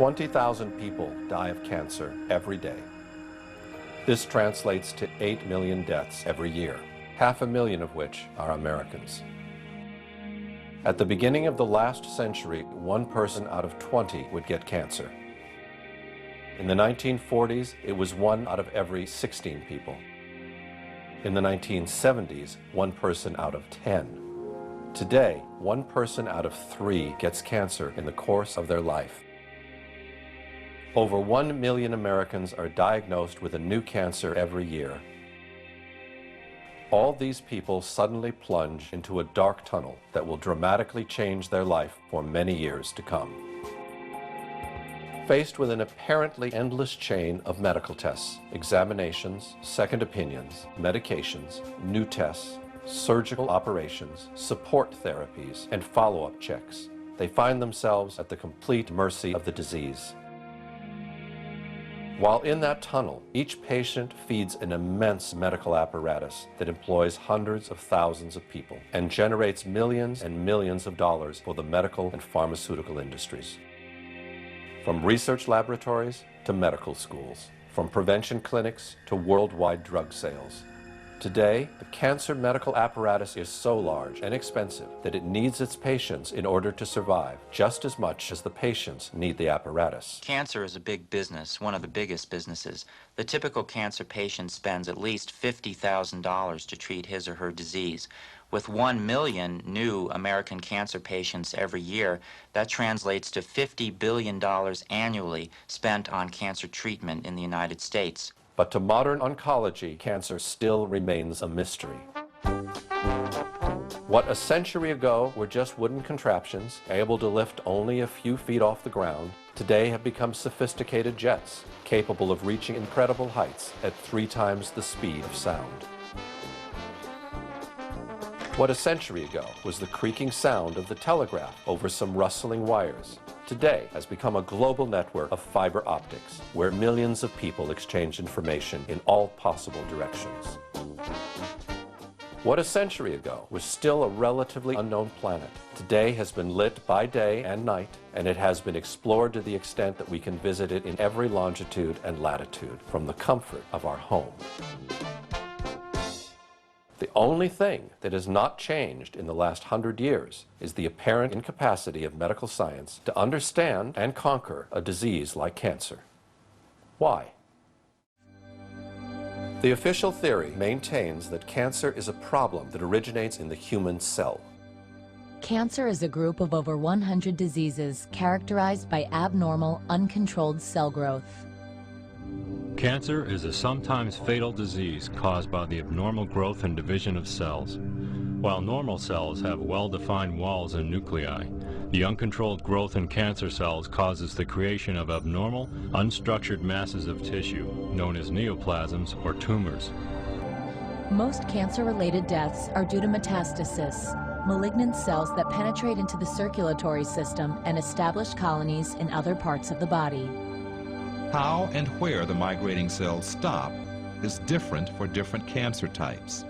20,000 people die of cancer every day. This translates to 8 million deaths every year, 500,000 of which are Americans. At the beginning of the last century, 1 person out of 20 would get cancer. In the 1940s, it was 1 out of every 16 people. In the 1970s, 1 person out of 10. Today, 1 person out of 3 gets cancer in the course of their life. Over 1 million Americans are diagnosed with a new cancer every year. All these people suddenly plunge into a dark tunnel that will dramatically change their life for many years to come. Faced with an apparently endless chain of medical tests, examinations, second opinions, medications, new tests, surgical operations, support therapies, and follow-up checks, they find themselves at the complete mercy of the disease. While in that tunnel, each patient feeds an immense medical apparatus that employs hundreds of thousands of people and generates millions and millions of dollars for the medical and pharmaceutical industries. From research laboratories to medical schools, from prevention clinics to worldwide drug sales. Today, the cancer medical apparatus is so large and expensive that it needs its patients in order to survive just as much as the patients need the apparatus. Cancer is a big business, one of the biggest businesses. The typical cancer patient spends at least $50,000 to treat his or her disease. With 1 million new American cancer patients every year, that translates to $50 billion annually spent on cancer treatment in the United States. But to modern oncology, cancer still remains a mystery. What a century ago were just wooden contraptions, able to lift only a few feet off the ground, today have become sophisticated jets, capable of reaching incredible heights at 3 times the speed of sound. What a century ago was the creaking sound of the telegraph over some rustling wires, today has become a global network of fiber optics, where millions of people exchange information in all possible directions. What a century ago was still a relatively unknown planet, today has been lit by day and night, and it has been explored to the extent that we can visit it in every longitude and latitude from the comfort of our home. The only thing that has not changed in the last 100 years is the apparent incapacity of medical science to understand and conquer a disease like cancer. Why? The official theory maintains that cancer is a problem that originates in the human cell. Cancer is a group of over 100 diseases characterized by abnormal, uncontrolled cell growth. Cancer is a sometimes fatal disease caused by the abnormal growth and division of cells. While normal cells have well-defined walls and nuclei, the uncontrolled growth in cancer cells causes the creation of abnormal, unstructured masses of tissue, known as neoplasms or tumors. Most cancer-related deaths are due to metastasis, malignant cells that penetrate into the circulatory system and establish colonies in other parts of the body. How and where the migrating cells stop is different for different cancer types.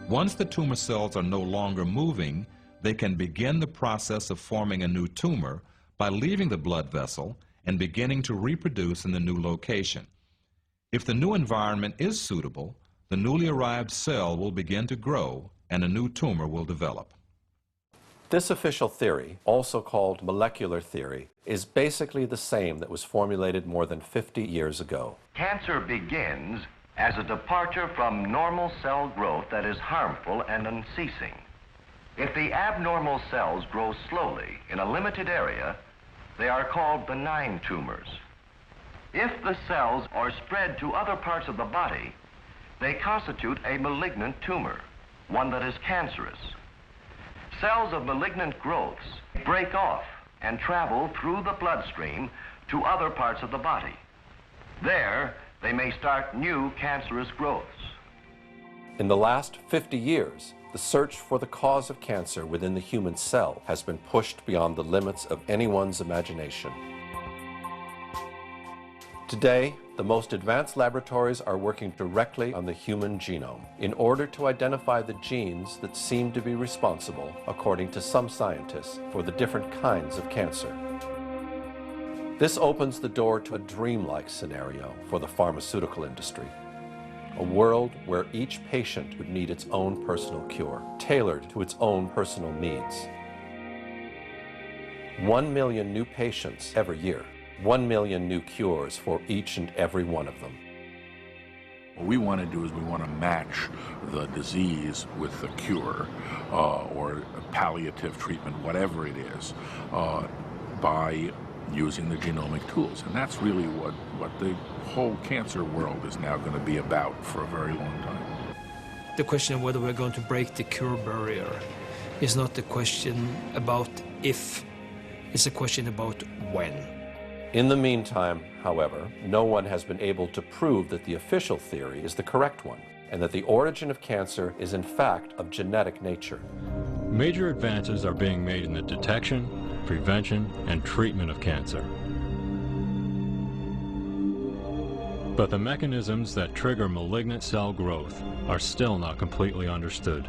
Once the tumor cells are no longer moving, they can begin the process of forming a new tumor by leaving the blood vessel and beginning to reproduce in the new location. If the new environment is suitable, the newly arrived cell will begin to grow and a new tumor will develop. This official theory, also called molecular theory, is basically the same that was formulated more than 50 years ago. Cancer begins as a departure from normal cell growth that is harmful and unceasing. If the abnormal cells grow slowly in a limited area, they are called benign tumors. If the cells are spread to other parts of the body, they constitute a malignant tumor, one that is cancerous. Cells of malignant growths break off and travel through the bloodstream to other parts of the body. There, they may start new cancerous growths. In the last 50 years, the search for the cause of cancer within the human cell has been pushed beyond the limits of anyone's imagination. Today, the most advanced laboratories are working directly on the human genome in order to identify the genes that seem to be responsible, according to some scientists, for the different kinds of cancer. This opens the door to a dreamlike scenario for the pharmaceutical industry. A world where each patient would need its own personal cure, tailored to its own personal needs. 1 million new patients every year. 1 million new cures for each and every one of them. What we want to do is we want to match the disease with the cure or palliative treatment, whatever it is, by using the genomic tools. And that's really what the whole cancer world is now going to be about for a very long time. The question of whether we're going to break the cure barrier is not the question about if, it's a question about when. In the meantime, however, no one has been able to prove that the official theory is the correct one, and that the origin of cancer is in fact of genetic nature. Major advances are being made in the detection, prevention, and treatment of cancer. But the mechanisms that trigger malignant cell growth are still not completely understood.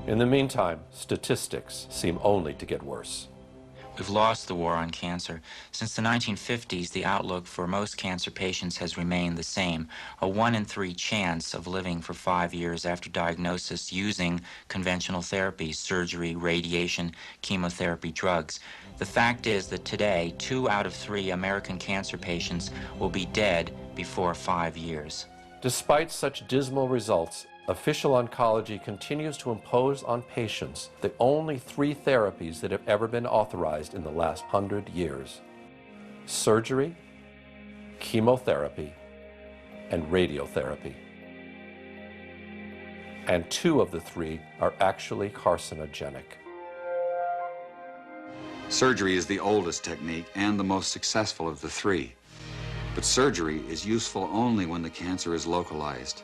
In the meantime, statistics seem only to get worse. We've lost the war on cancer. Since the 1950s, the outlook for most cancer patients has remained the same, a 1 in 3 chance of living for 5 years after diagnosis using conventional therapies, surgery, radiation, chemotherapy, drugs. The fact is that today, 2 out of 3 American cancer patients will be dead before 5 years. Despite such dismal results, official oncology continues to impose on patients the only 3 therapies that have ever been authorized in the last 100 years: surgery, chemotherapy, and radiotherapy. And 2 of the 3 are actually carcinogenic. Surgery is the oldest technique and the most successful of the 3. But surgery is useful only when the cancer is localized,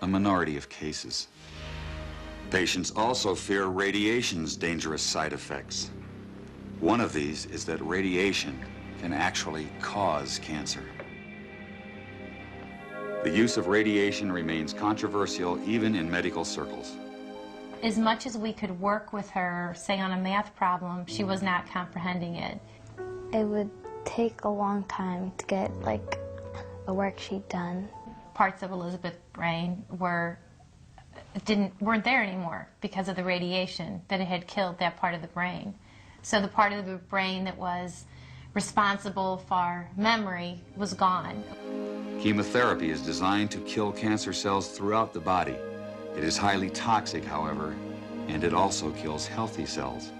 a minority of cases. Patients also fear radiation's dangerous side effects. One of these is that radiation can actually cause cancer. The use of radiation remains controversial even in medical circles. As much as we could work with her, say on a math problem, she was not comprehending it. It would take a long time to get like a worksheet done. Parts of Elizabeth's brain weren't there anymore because of the radiation, that it had killed that part of the brain. So the part of the brain that was responsible for memory was gone. Chemotherapy is designed to kill cancer cells throughout the body. It is highly toxic, however, and it also kills healthy cells.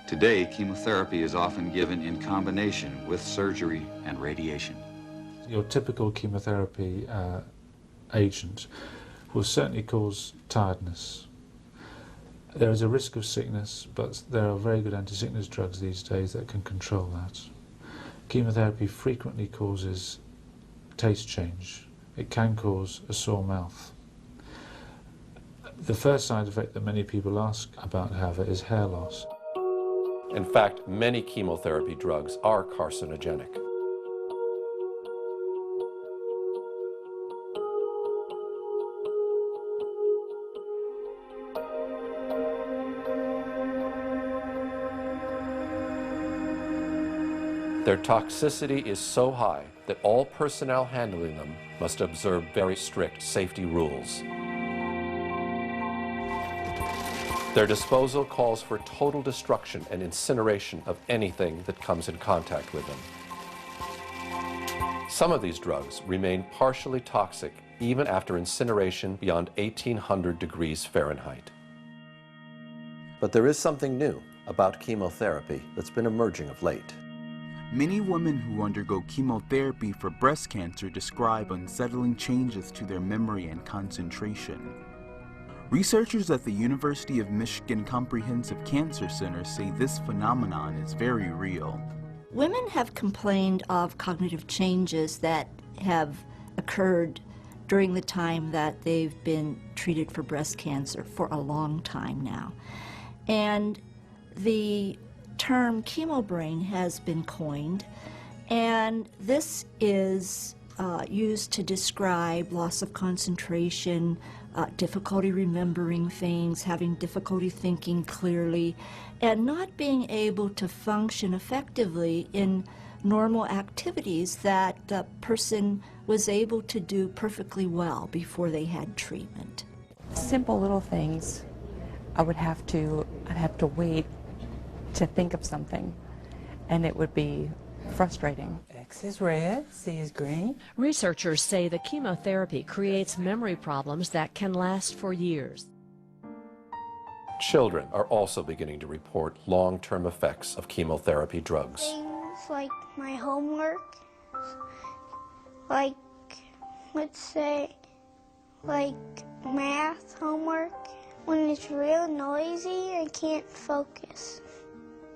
Today, chemotherapy is often given in combination with surgery and radiation. Your typical chemotherapy agent will certainly cause tiredness. There is a risk of sickness, but there are very good anti-sickness drugs these days that can control that. Chemotherapy frequently causes taste change. It can cause a sore mouth. The first side effect that many people ask about, however, is hair loss. In fact, many chemotherapy drugs are carcinogenic. Their toxicity is so high that all personnel handling them must observe very strict safety rules. Their disposal calls for total destruction and incineration of anything that comes in contact with them. Some of these drugs remain partially toxic even after incineration beyond 1800 degrees Fahrenheit. But there is something new about chemotherapy that's been emerging of late. Many women who undergo chemotherapy for breast cancer describe unsettling changes to their memory and concentration. Researchers at the University of Michigan Comprehensive Cancer Center say this phenomenon is very real. Women have complained of cognitive changes that have occurred during the time that they've been treated for breast cancer for a long time now. And the term chemobrain has been coined, and this is used to describe loss of concentration, difficulty remembering things, having difficulty thinking clearly, and not being able to function effectively in normal activities that the person was able to do perfectly well before they had treatment. Simple little things. I'd have to wait to think of something, and it would be frustrating. X is red, C is green. Researchers say the chemotherapy creates memory problems that can last for years. Children are also beginning to report long-term effects of chemotherapy drugs. Things like my homework, like, let's say, like math homework. When it's real noisy, I can't focus.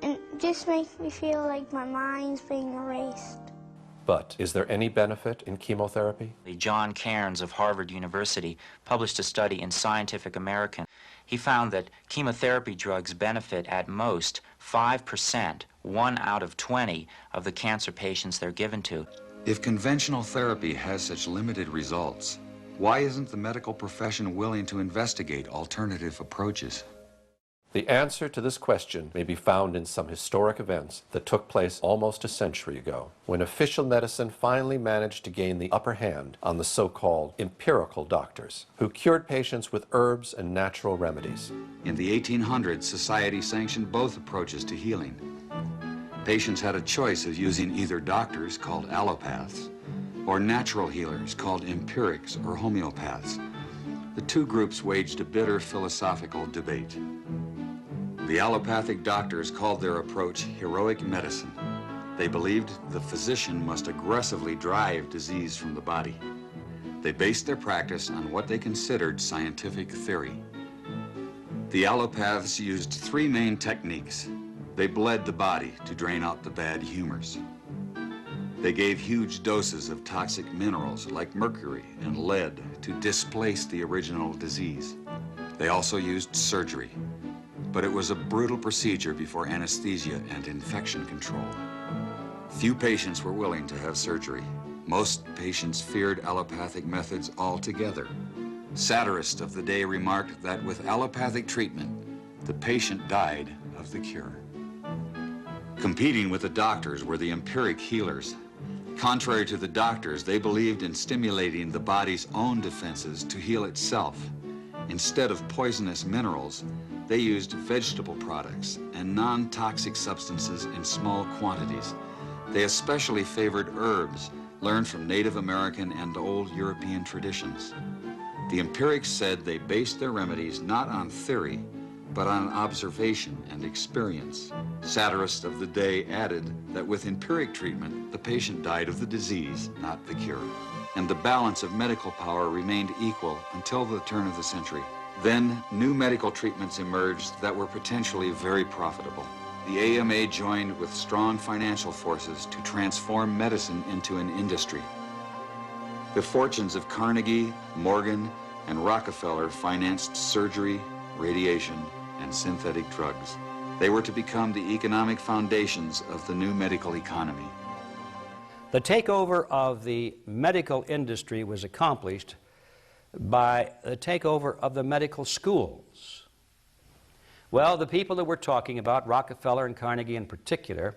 And it just makes me feel like my mind's being erased. But is there any benefit in chemotherapy? John Cairns of Harvard University published a study in Scientific American. He found that chemotherapy drugs benefit at most 5%, 1 out of 20 of the cancer patients they're given to. If conventional therapy has such limited results, why isn't the medical profession willing to investigate alternative approaches? The answer to this question may be found in some historic events that took place almost a century ago, when official medicine finally managed to gain the upper hand on the so-called empirical doctors, who cured patients with herbs and natural remedies. In the 1800s, society sanctioned both approaches to healing. Patients had a choice of using either doctors, called allopaths, or natural healers, called empirics or homeopaths. The two groups waged a bitter philosophical debate. The allopathic doctors called their approach heroic medicine. They believed the physician must aggressively drive disease from the body. They based their practice on what they considered scientific theory. The allopaths used 3 main techniques. They bled the body to drain out the bad humors. They gave huge doses of toxic minerals like mercury and lead to displace the original disease. They also used surgery, but it was a brutal procedure before anesthesia and infection control. Few patients were willing to have surgery. Most patients feared allopathic methods altogether. Satirists of the day remarked that with allopathic treatment, the patient died of the cure. Competing with the doctors were the empiric healers. Contrary to the doctors, they believed in stimulating the body's own defenses to heal itself. Instead of poisonous minerals, they used vegetable products and non-toxic substances in small quantities. They especially favored herbs, learned from Native American and old European traditions. The empirics said they based their remedies not on theory, but on observation and experience. Satirists of the day added that with empiric treatment, the patient died of the disease, not the cure. And the balance of medical power remained equal until the turn of the century. Then, new medical treatments emerged that were potentially very profitable. The AMA joined with strong financial forces to transform medicine into an industry. The fortunes of Carnegie, Morgan, and Rockefeller financed surgery, radiation, and synthetic drugs. They were to become the economic foundations of the new medical economy. The takeover of the medical industry was accomplished by the takeover of the medical schools. Well, the people that we're talking about, Rockefeller and Carnegie in particular,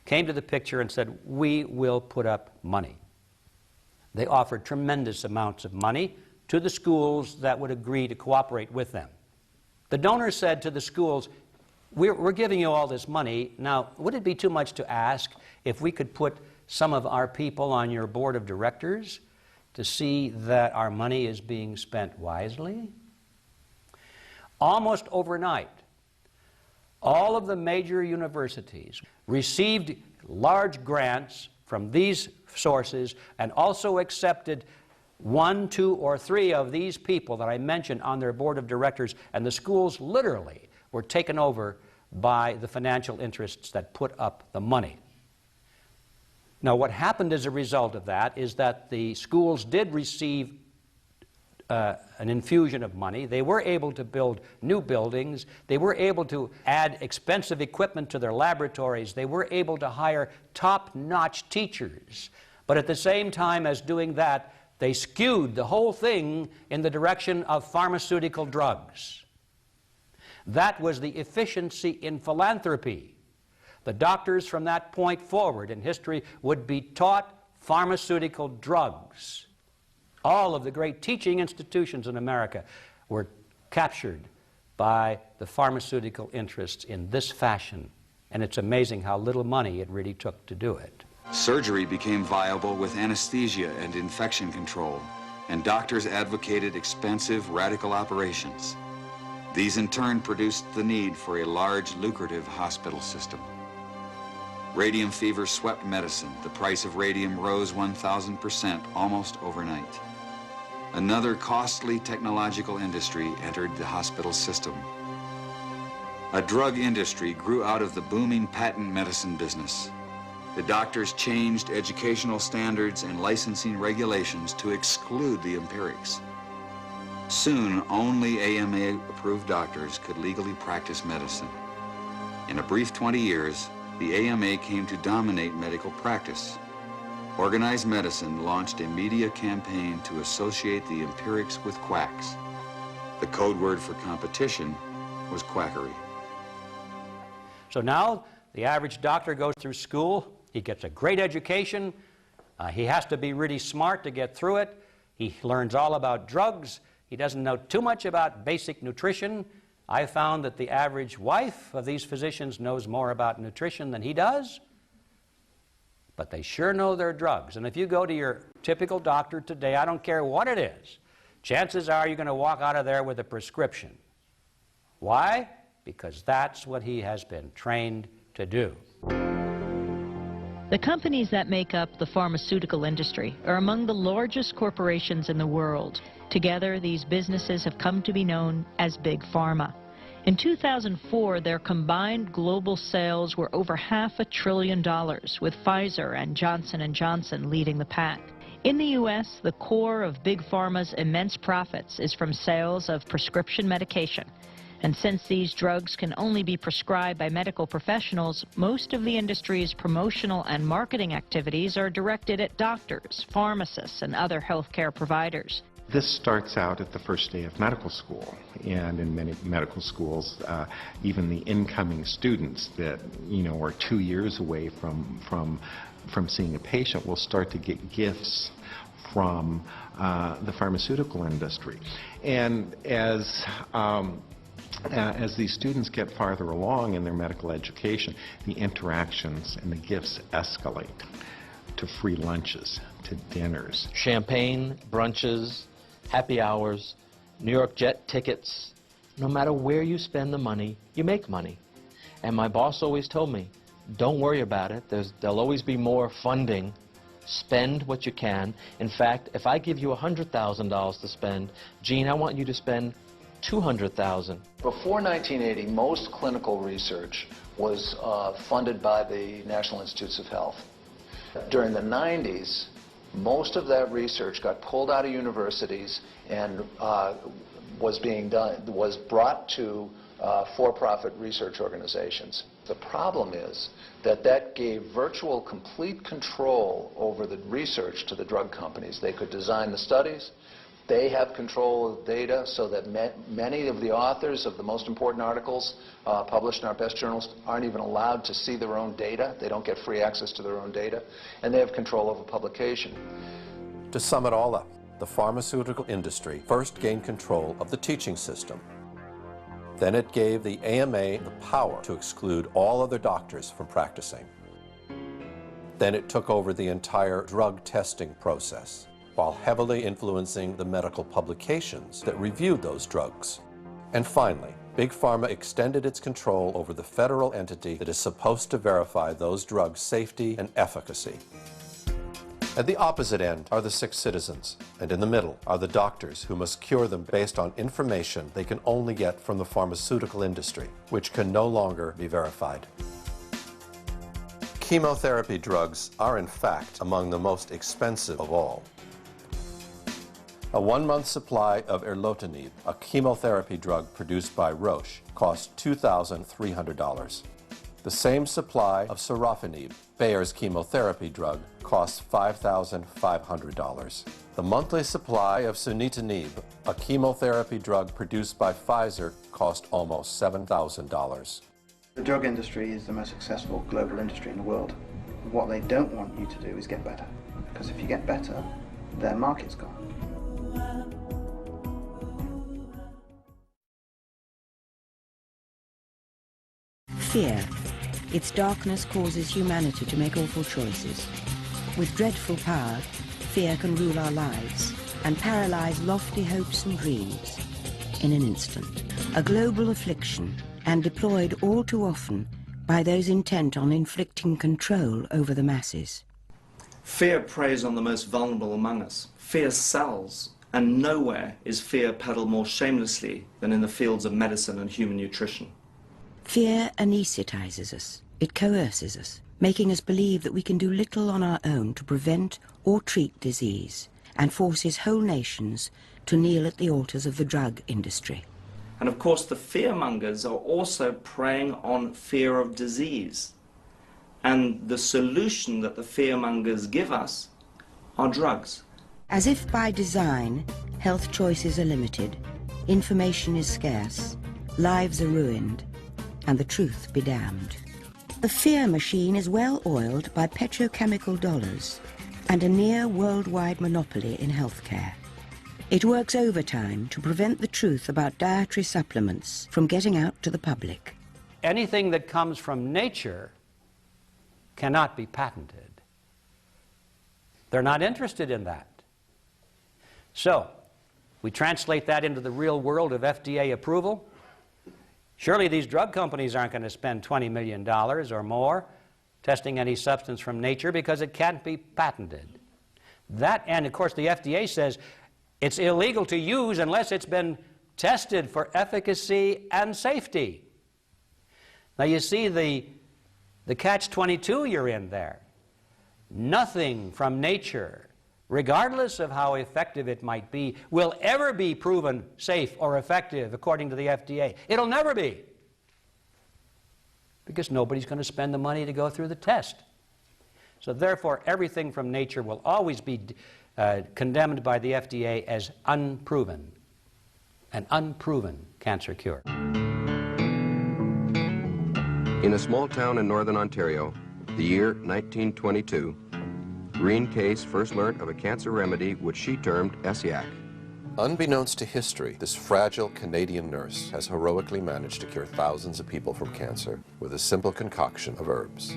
came to the picture and said, we will put up money. They offered tremendous amounts of money to the schools that would agree to cooperate with them. The donors said to the schools, we're giving you all this money. Now, would it be too much to ask if we could put some of our people on your board of directors to see that our money is being spent wisely? Almost overnight, all of the major universities received large grants from these sources and also accepted 1, 2, or 3 of these people that I mentioned on their board of directors, and the schools literally were taken over by the financial interests that put up the money. Now, what happened as a result of that is that the schools did receive an infusion of money. They were able to build new buildings. They were able to add expensive equipment to their laboratories. They were able to hire top-notch teachers But at the same time as doing that, they skewed the whole thing in the direction of pharmaceutical drugs. That was the efficiency in philanthropy. The doctors from that point forward in history would be taught pharmaceutical drugs. All of the great teaching institutions in America were captured by the pharmaceutical interests in this fashion. And it's amazing how little money it really took to do it. Surgery became viable with anesthesia and infection control, and doctors advocated expensive, radical operations. These in turn produced the need for a large, lucrative hospital system. Radium fever swept medicine. The price of radium rose 1,000% almost overnight. Another costly technological industry entered the hospital system. A drug industry grew out of the booming patent medicine business. The doctors changed educational standards and licensing regulations to exclude the empirics. Soon, only AMA-approved doctors could legally practice medicine. In a brief 20 years, the AMA came to dominate medical practice. Organized Medicine launched a media campaign to associate the empirics with quacks. The code word for competition was quackery. So now the average doctor goes through school, he gets a great education, he has to be really smart to get through it, he learns all about drugs, he doesn't know too much about basic nutrition. I found that the average wife of these physicians knows more about nutrition than he does, but they sure know their drugs. And if you go to your typical doctor today, I don't care what it is, chances are you're going to walk out of there with a prescription. Why? Because that's what he has been trained to do. The companies that make up the pharmaceutical industry are among the largest corporations in the world. Together, these businesses have come to be known as Big Pharma. In 2004, their combined global sales were over $500 billion, with Pfizer and Johnson & Johnson leading the pack. In the U.S., the core of Big Pharma's immense profits is from sales of prescription medication. And since these drugs can only be prescribed by medical professionals, most of the industry's promotional and marketing activities are directed at doctors, pharmacists, and other healthcare providers. This starts out at the first day of medical school, and in many medical schools, even the incoming students that, are 2 years away from seeing a patient will start to get gifts from the pharmaceutical industry. And as these students get farther along in their medical education, the interactions and the gifts escalate to free lunches, to dinners. Champagne, brunches, happy hours, New York jet tickets. No matter where you spend the money, you make money. And my boss always told me, don't worry about it. There'll always be more funding. Spend what you can. In fact, if I give you $100,000 to spend, Gene, I want you to spend $200,000. Before 1980, most clinical research was funded by the National Institutes of Health. During the 90s, most of that research got pulled out of universities and was brought to for-profit research organizations. The problem is that gave virtual complete control over the research to the drug companies. They could design the studies. They have control of data so that many of the authors of the most important articles published in our best journals aren't even allowed to see their own data. They don't get free access to their own data. And they have control over publication. To sum it all up, the pharmaceutical industry first gained control of the teaching system. Then it gave the AMA the power to exclude all other doctors from practicing. Then it took over the entire drug testing process, while heavily influencing the medical publications that reviewed those drugs. And finally, Big Pharma extended its control over the federal entity that is supposed to verify those drugs' safety and efficacy. At the opposite end are the sick citizens, and in the middle are the doctors who must cure them based on information they can only get from the pharmaceutical industry, which can no longer be verified. Chemotherapy drugs are in fact among the most expensive of all. A 1-month supply of erlotinib, a chemotherapy drug produced by Roche, cost $2,300. The same supply of sorafenib, Bayer's chemotherapy drug, costs $5,500. The monthly supply of sunitinib, a chemotherapy drug produced by Pfizer, cost almost $7,000. The drug industry is the most successful global industry in the world. What they don't want you to do is get better, because if you get better, their market's gone. Fear. Its darkness causes humanity to make awful choices. With dreadful power, fear can rule our lives and paralyze lofty hopes and dreams in an instant. A global affliction, and deployed all too often by those intent on inflicting control over the masses. Fear preys on the most vulnerable among us. Fear sells, and nowhere is fear peddled more shamelessly than in the fields of medicine and human nutrition. Fear anesthetizes us. It coerces us, making us believe that we can do little on our own to prevent or treat disease, and forces whole nations to kneel at the altars of the drug industry. And of course, the fearmongers are also preying on fear of disease. And the solution that the fearmongers give us are drugs. As if by design, health choices are limited, information is scarce, lives are ruined, and the truth be damned. The fear machine is well oiled by petrochemical dollars and a near worldwide monopoly in healthcare. It works overtime to prevent the truth about dietary supplements from getting out to the public. Anything that comes from nature cannot be patented. They're not interested in that. So, we translate that into the real world of FDA approval. Surely these drug companies aren't going to spend $20 million or more testing any substance from nature because it can't be patented. That, and of course the FDA says it's illegal to use unless it's been tested for efficacy and safety. Now you see the catch-22 you're in there. Nothing from nature, regardless of how effective it might be, will ever be proven safe or effective according to the FDA. It'll never be. Because nobody's going to spend the money to go through the test. So therefore, everything from nature will always be condemned by the FDA as unproven, an unproven cancer cure. In a small town in northern Ontario, the year 1922, Reen Case first learned of a cancer remedy which she termed Essiac. Unbeknownst to history, this fragile Canadian nurse has heroically managed to cure thousands of people from cancer with a simple concoction of herbs.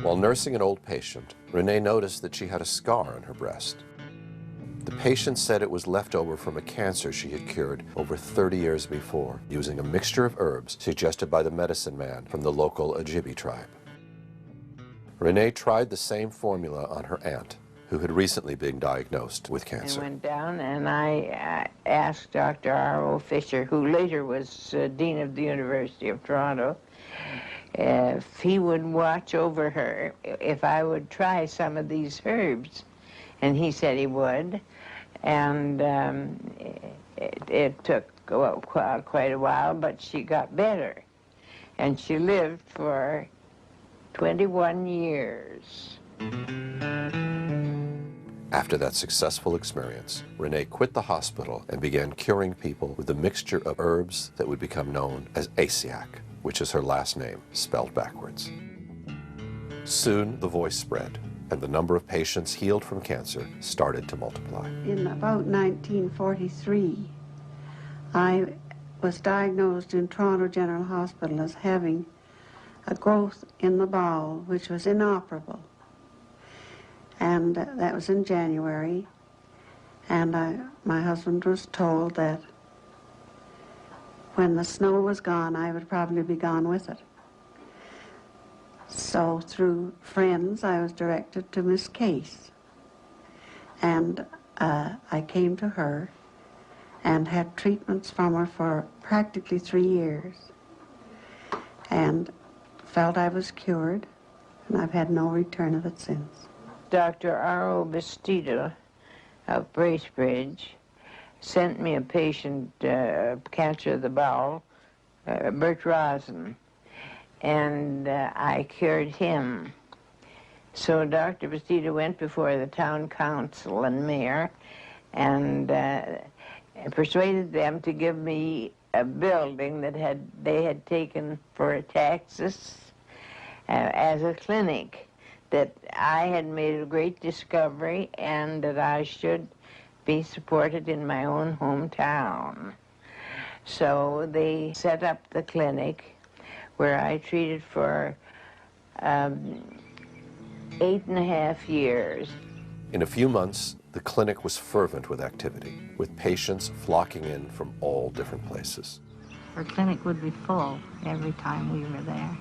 While nursing an old patient, Renee noticed that she had a scar on her breast. The patient said it was left over from a cancer she had cured over 30 years before, using a mixture of herbs suggested by the medicine man from the local Ojibwe tribe. Renee tried the same formula on her aunt, who had recently been diagnosed with cancer. I went down and I asked Dr. R.O. Fisher, who later was Dean of the University of Toronto, if he would watch over her, if I would try some of these herbs. And he said he would. And it took quite a while, but she got better. And she lived for 21 years. After that successful experience, Renee quit the hospital and began curing people with a mixture of herbs that would become known as Essiac, which is her last name, spelled backwards. Soon, the voice spread, and the number of patients healed from cancer started to multiply. In about 1943, I was diagnosed in Toronto General Hospital as having a growth in the bowel which was inoperable. And that was in January, and my husband was told that when the snow was gone, I would probably be gone with it. So through friends, I was directed to Miss Case, and I came to her and had treatments from her for practically 3 years, and felt I was cured, and I've had no return of it since. Dr. R.O. Bastida of Bracebridge sent me a patient, cancer of the bowel, Bert Rosen, and I cured him. So Dr. Bastida went before the town council and mayor and persuaded them to give me a building that they had taken for taxes as a clinic, that I had made a great discovery and that I should be supported in my own hometown. So they set up the clinic where I treated for 8.5 years. In a few months, the clinic was fervent with activity, with patients flocking in from all different places. Our clinic would be full every time we were there.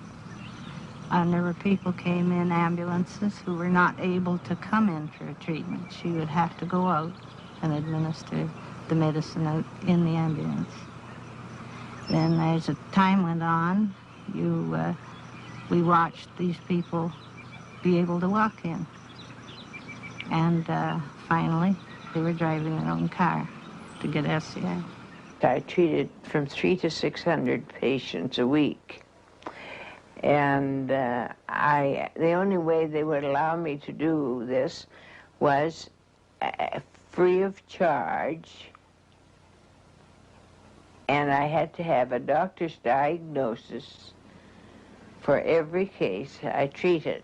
And there were people came in ambulances who were not able to come in for a treatment. She would have to go out and administer the medicine out in the ambulance. Then as the time went on, we watched these people be able to walk in. And finally, they were driving their own car to get SCI. I treated from 300 to 600 patients a week. And the only way they would allow me to do this was free of charge, and I had to have a doctor's diagnosis for every case I treated.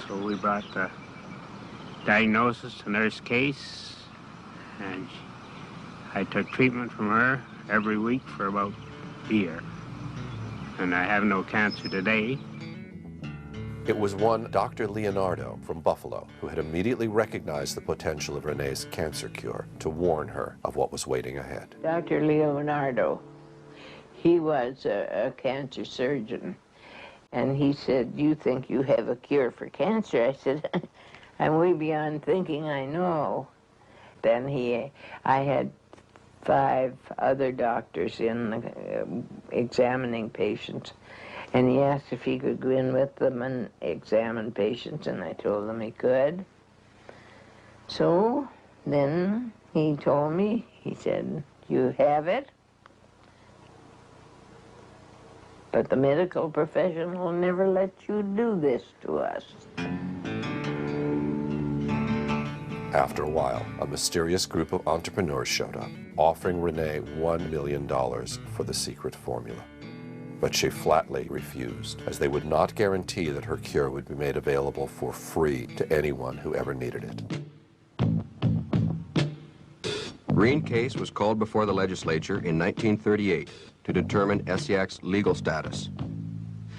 So we brought the diagnosis to Nurse Case, and I took treatment from her every week for about a year. And I have no cancer today. It was one Dr. Leonardo from Buffalo who had immediately recognized the potential of Renee's cancer cure to warn her of what was waiting ahead. Dr. Leonardo, he was a cancer surgeon, and he said, "You think you have a cure for cancer?" I said, "I'm way beyond thinking I know." Then I had 5 other doctors in examining patients, and he asked if he could go in with them and examine patients, and I told him he could. So then he told me, he said, "You have it, but the medical profession will never let you do this to us." After a while, a mysterious group of entrepreneurs showed up, offering Renee $1 million for the secret formula. But she flatly refused, as they would not guarantee that her cure would be made available for free to anyone who ever needed it. Green case was called before the legislature in 1938 to determine Esiac's legal status.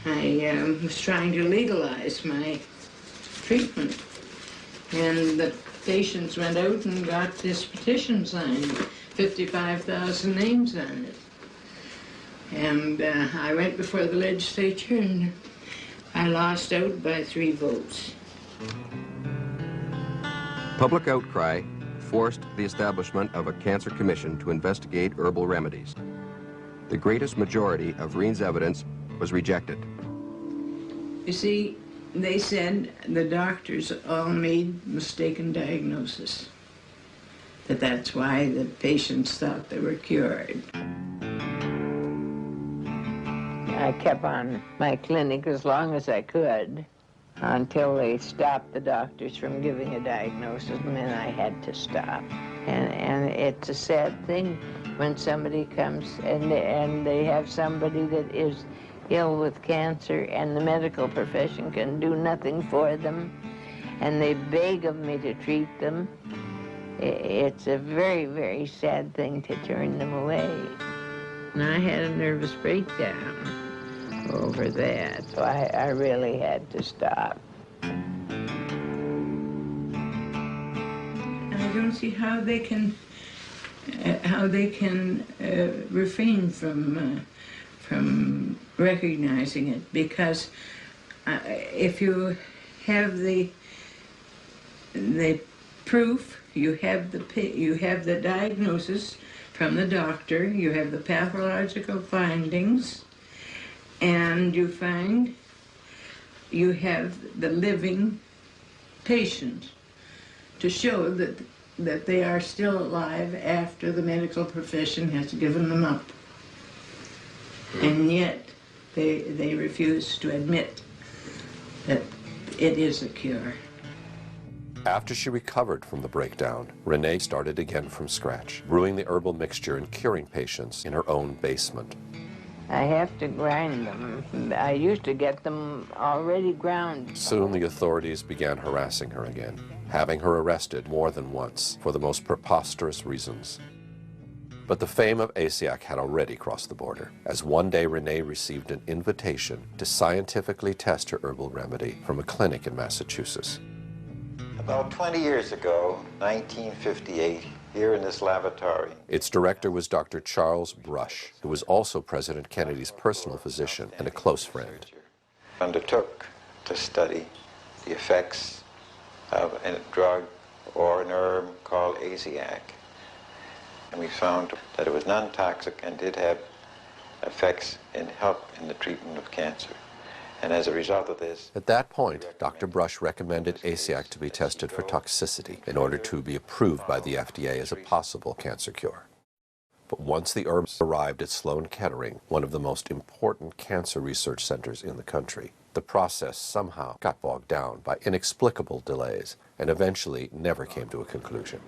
I was trying to legalize my treatment, and the patients went out and got this petition signed, 55,000 names on it. And I went before the legislature and I lost out by 3 votes. Public outcry forced the establishment of a cancer commission to investigate herbal remedies. The greatest majority of Reen's evidence was rejected. You see, they said the doctors all made mistaken diagnosis, that's why the patients thought they were cured. I kept on my clinic as long as I could until they stopped the doctors from giving a diagnosis, and then I had to stop. And it's a sad thing when somebody comes and they have somebody that is ill with cancer and the medical profession can do nothing for them, and they beg of me to treat them. It's a very, very sad thing to turn them away. And I had a nervous breakdown over that, so I really had to stop. I don't see how they can refrain from recognizing it, because if you have the proof, you have the diagnosis from the doctor, you have the pathological findings, and you find you have the living patient to show that they are still alive after the medical profession has given them up. And yet they refuse to admit that it is a cure. After she recovered from the breakdown, Renee started again from scratch, brewing the herbal mixture and curing patients in her own basement. I have to grind them. I used to get them already ground. Soon the authorities began harassing her again, having her arrested more than once for the most preposterous reasons. But the fame of Asiac had already crossed the border, as one day Renee received an invitation to scientifically test her herbal remedy from a clinic in Massachusetts. About 20 years ago, 1958, here in this lavatory. Its director was Dr. Charles Brush, who was also President Kennedy's personal physician and a close friend. Undertook to study the effects of a drug or an herb called Asiac. And we found that it was non-toxic and did have effects and help in the treatment of cancer. And as a result of this... At that point, Dr. Brush recommended Asiac to be tested for toxicity in order to be approved by the FDA as a possible cancer cure. But once the herbs arrived at Sloan Kettering, one of the most important cancer research centers in the country, the process somehow got bogged down by inexplicable delays and eventually never came to a conclusion.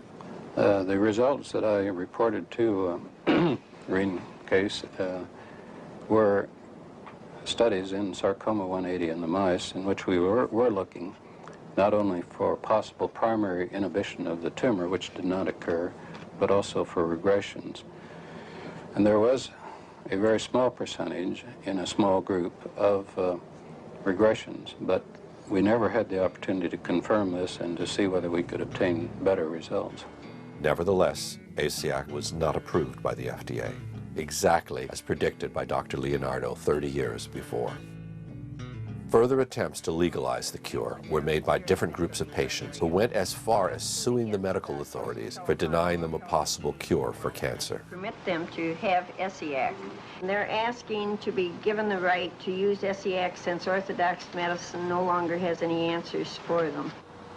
The results that I reported to Green case were studies in sarcoma 180 in the mice in which we were looking not only for possible primary inhibition of the tumor, which did not occur, but also for regressions. And there was a very small percentage in a small group of regressions, but we never had the opportunity to confirm this and to see whether we could obtain better results. Nevertheless, Asiac was not approved by the FDA, exactly as predicted by Dr. Leonardo 30 years before. Further attempts to legalize the cure were made by different groups of patients who went as far as suing the medical authorities for denying them a possible cure for cancer. Permit them to have Asiac. They're asking to be given the right to use Asiac since orthodox medicine no longer has any answers for them.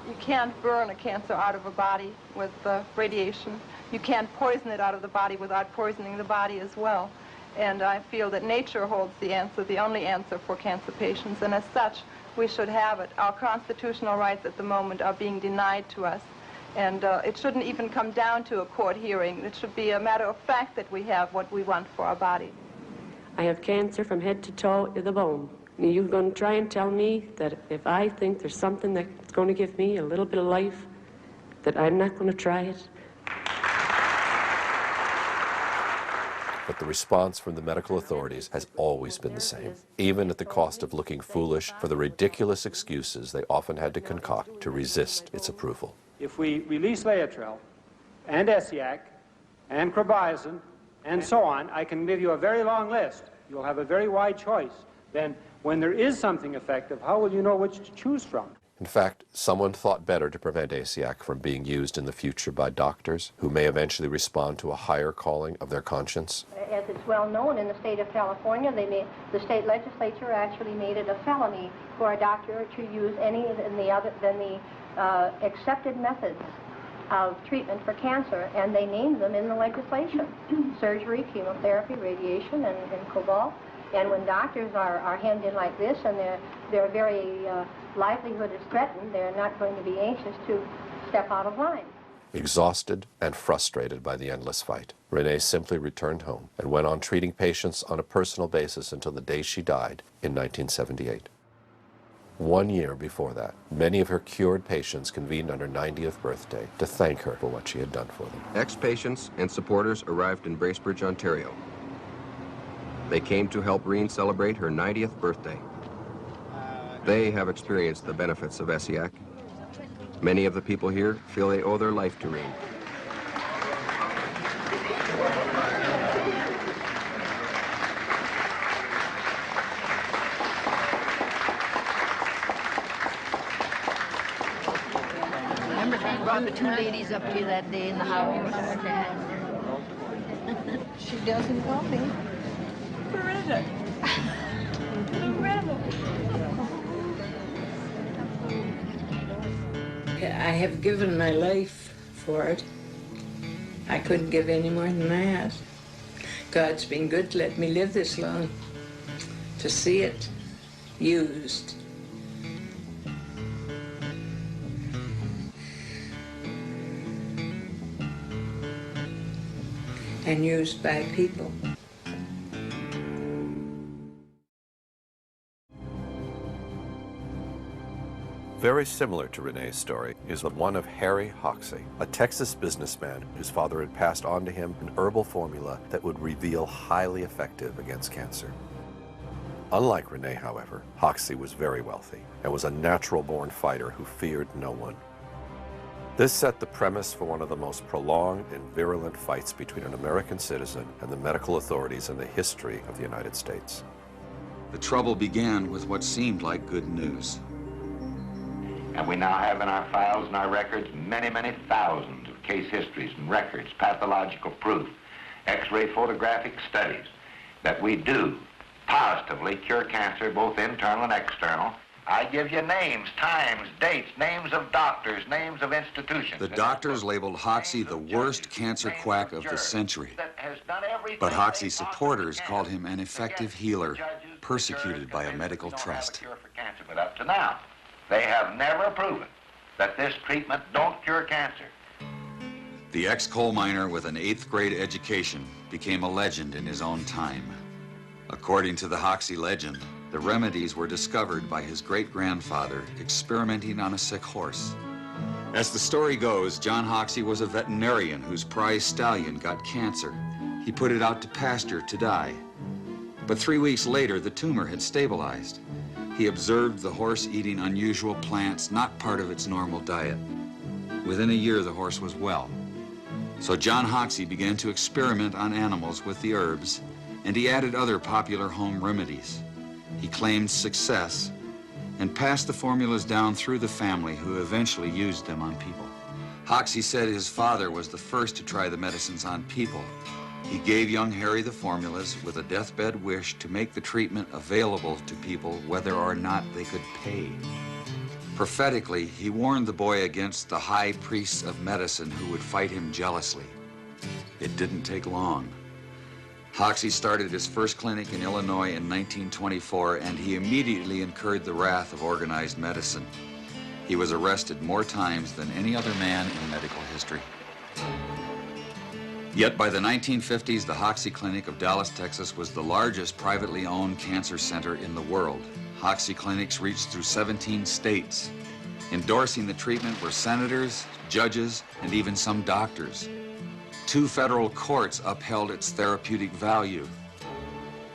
You can't burn a cancer out of a body with radiation. You can't poison it out of the body without poisoning the body as well. And I feel that nature holds the answer, the only answer for cancer patients, and as such, we should have it. Our constitutional rights at the moment are being denied to us, and it shouldn't even come down to a court hearing. It should be a matter of fact that we have what we want for our body. I have cancer from head to toe in the bone. You're going to try and tell me that if I think there's something that's going to give me a little bit of life, that I'm not going to try it? But the response from the medical authorities has always been the same, even at the cost of looking foolish for the ridiculous excuses they often had to concoct to resist its approval. If we release Laetrile and Esiac and Crobizin and so on, I can give you a very long list. You'll have a very wide choice. Then when there is something effective, how will you know which to choose from? In fact, someone thought better to prevent Asiac from being used in the future by doctors who may eventually respond to a higher calling of their conscience. As it's well known in the state of California, the state legislature actually made it a felony for a doctor to use any than the accepted methods of treatment for cancer, and they named them in the legislation: surgery, chemotherapy, radiation, and cobalt. And when doctors are hemmed in like this and their very livelihood is threatened, they're not going to be anxious to step out of line. Exhausted and frustrated by the endless fight, Renee simply returned home and went on treating patients on a personal basis until the day she died in 1978. 1 year before that, many of her cured patients convened on her 90th birthday to thank her for what she had done for them. Ex-patients and supporters arrived in Bracebridge, Ontario. They came to help Reen celebrate her 90th birthday. They have experienced the benefits of Esiac. Many of the people here feel they owe their life to Reen. Remember she brought the two ladies up to you that day in the house? She doesn't know me. Loretta. I have given my life for it. I couldn't give any more than that. God's been good to let me live this long, to see it used. And used by people. Very similar to Renee's story is the one of Harry Hoxsey, a Texas businessman whose father had passed on to him an herbal formula that would reveal highly effective against cancer. Unlike Renee, however, Hoxsey was very wealthy and was a natural-born fighter who feared no one. This set the premise for one of the most prolonged and virulent fights between an American citizen and the medical authorities in the history of the United States. The trouble began with what seemed like good news. And we now have in our files and our records many, many thousands of case histories and records, pathological proof, X-ray photographic studies that we do positively cure cancer, both internal and external. I give you names, times, dates, names of doctors, names of institutions. The doctors labeled Hoxsey the worst cancer quack of the century. But Hoxsey's supporters called him an effective healer, persecuted by a medical trust. But up to now, they have never proven that this treatment don't cure cancer. The ex-coal miner with an 8th grade education became a legend in his own time. According to the Hoxsey legend, the remedies were discovered by his great-grandfather experimenting on a sick horse. As the story goes, John Hoxsey was a veterinarian whose prize stallion got cancer. He put it out to pasture to die. But 3 weeks later, the tumor had stabilized. He observed the horse eating unusual plants, not part of its normal diet. Within a year, the horse was well. So John Hoxsey began to experiment on animals with the herbs, and he added other popular home remedies. He claimed success and passed the formulas down through the family, who eventually used them on people. Hoxsey said his father was the first to try the medicines on people. He gave young Harry the formulas with a deathbed wish to make the treatment available to people whether or not they could pay. Prophetically, he warned the boy against the high priests of medicine who would fight him jealously. It didn't take long. Hoxsey started his first clinic in Illinois in 1924, and he immediately incurred the wrath of organized medicine. He was arrested more times than any other man in medical history. Yet by the 1950s, the Hoxsey Clinic of Dallas, Texas was the largest privately owned cancer center in the world. Hoxsey clinics reached through 17 states. Endorsing the treatment were senators, judges, and even some doctors. 2 federal courts upheld its therapeutic value.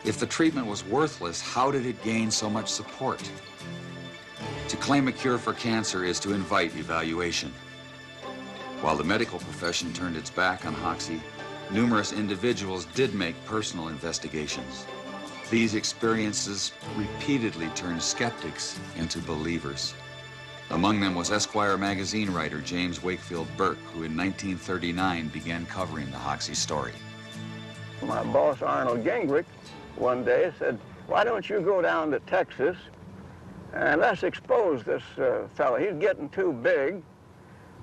If the treatment was worthless, how did it gain so much support? To claim a cure for cancer is to invite evaluation. While the medical profession turned its back on Hoxsey, numerous individuals did make personal investigations. These experiences repeatedly turned skeptics into believers. Among them was Esquire magazine writer James Wakefield Burke, who in 1939 began covering the Hoxsey story. My boss, Arnold Gingrich, one day said, "Why don't you go down to Texas and let's expose this fellow. He's getting too big."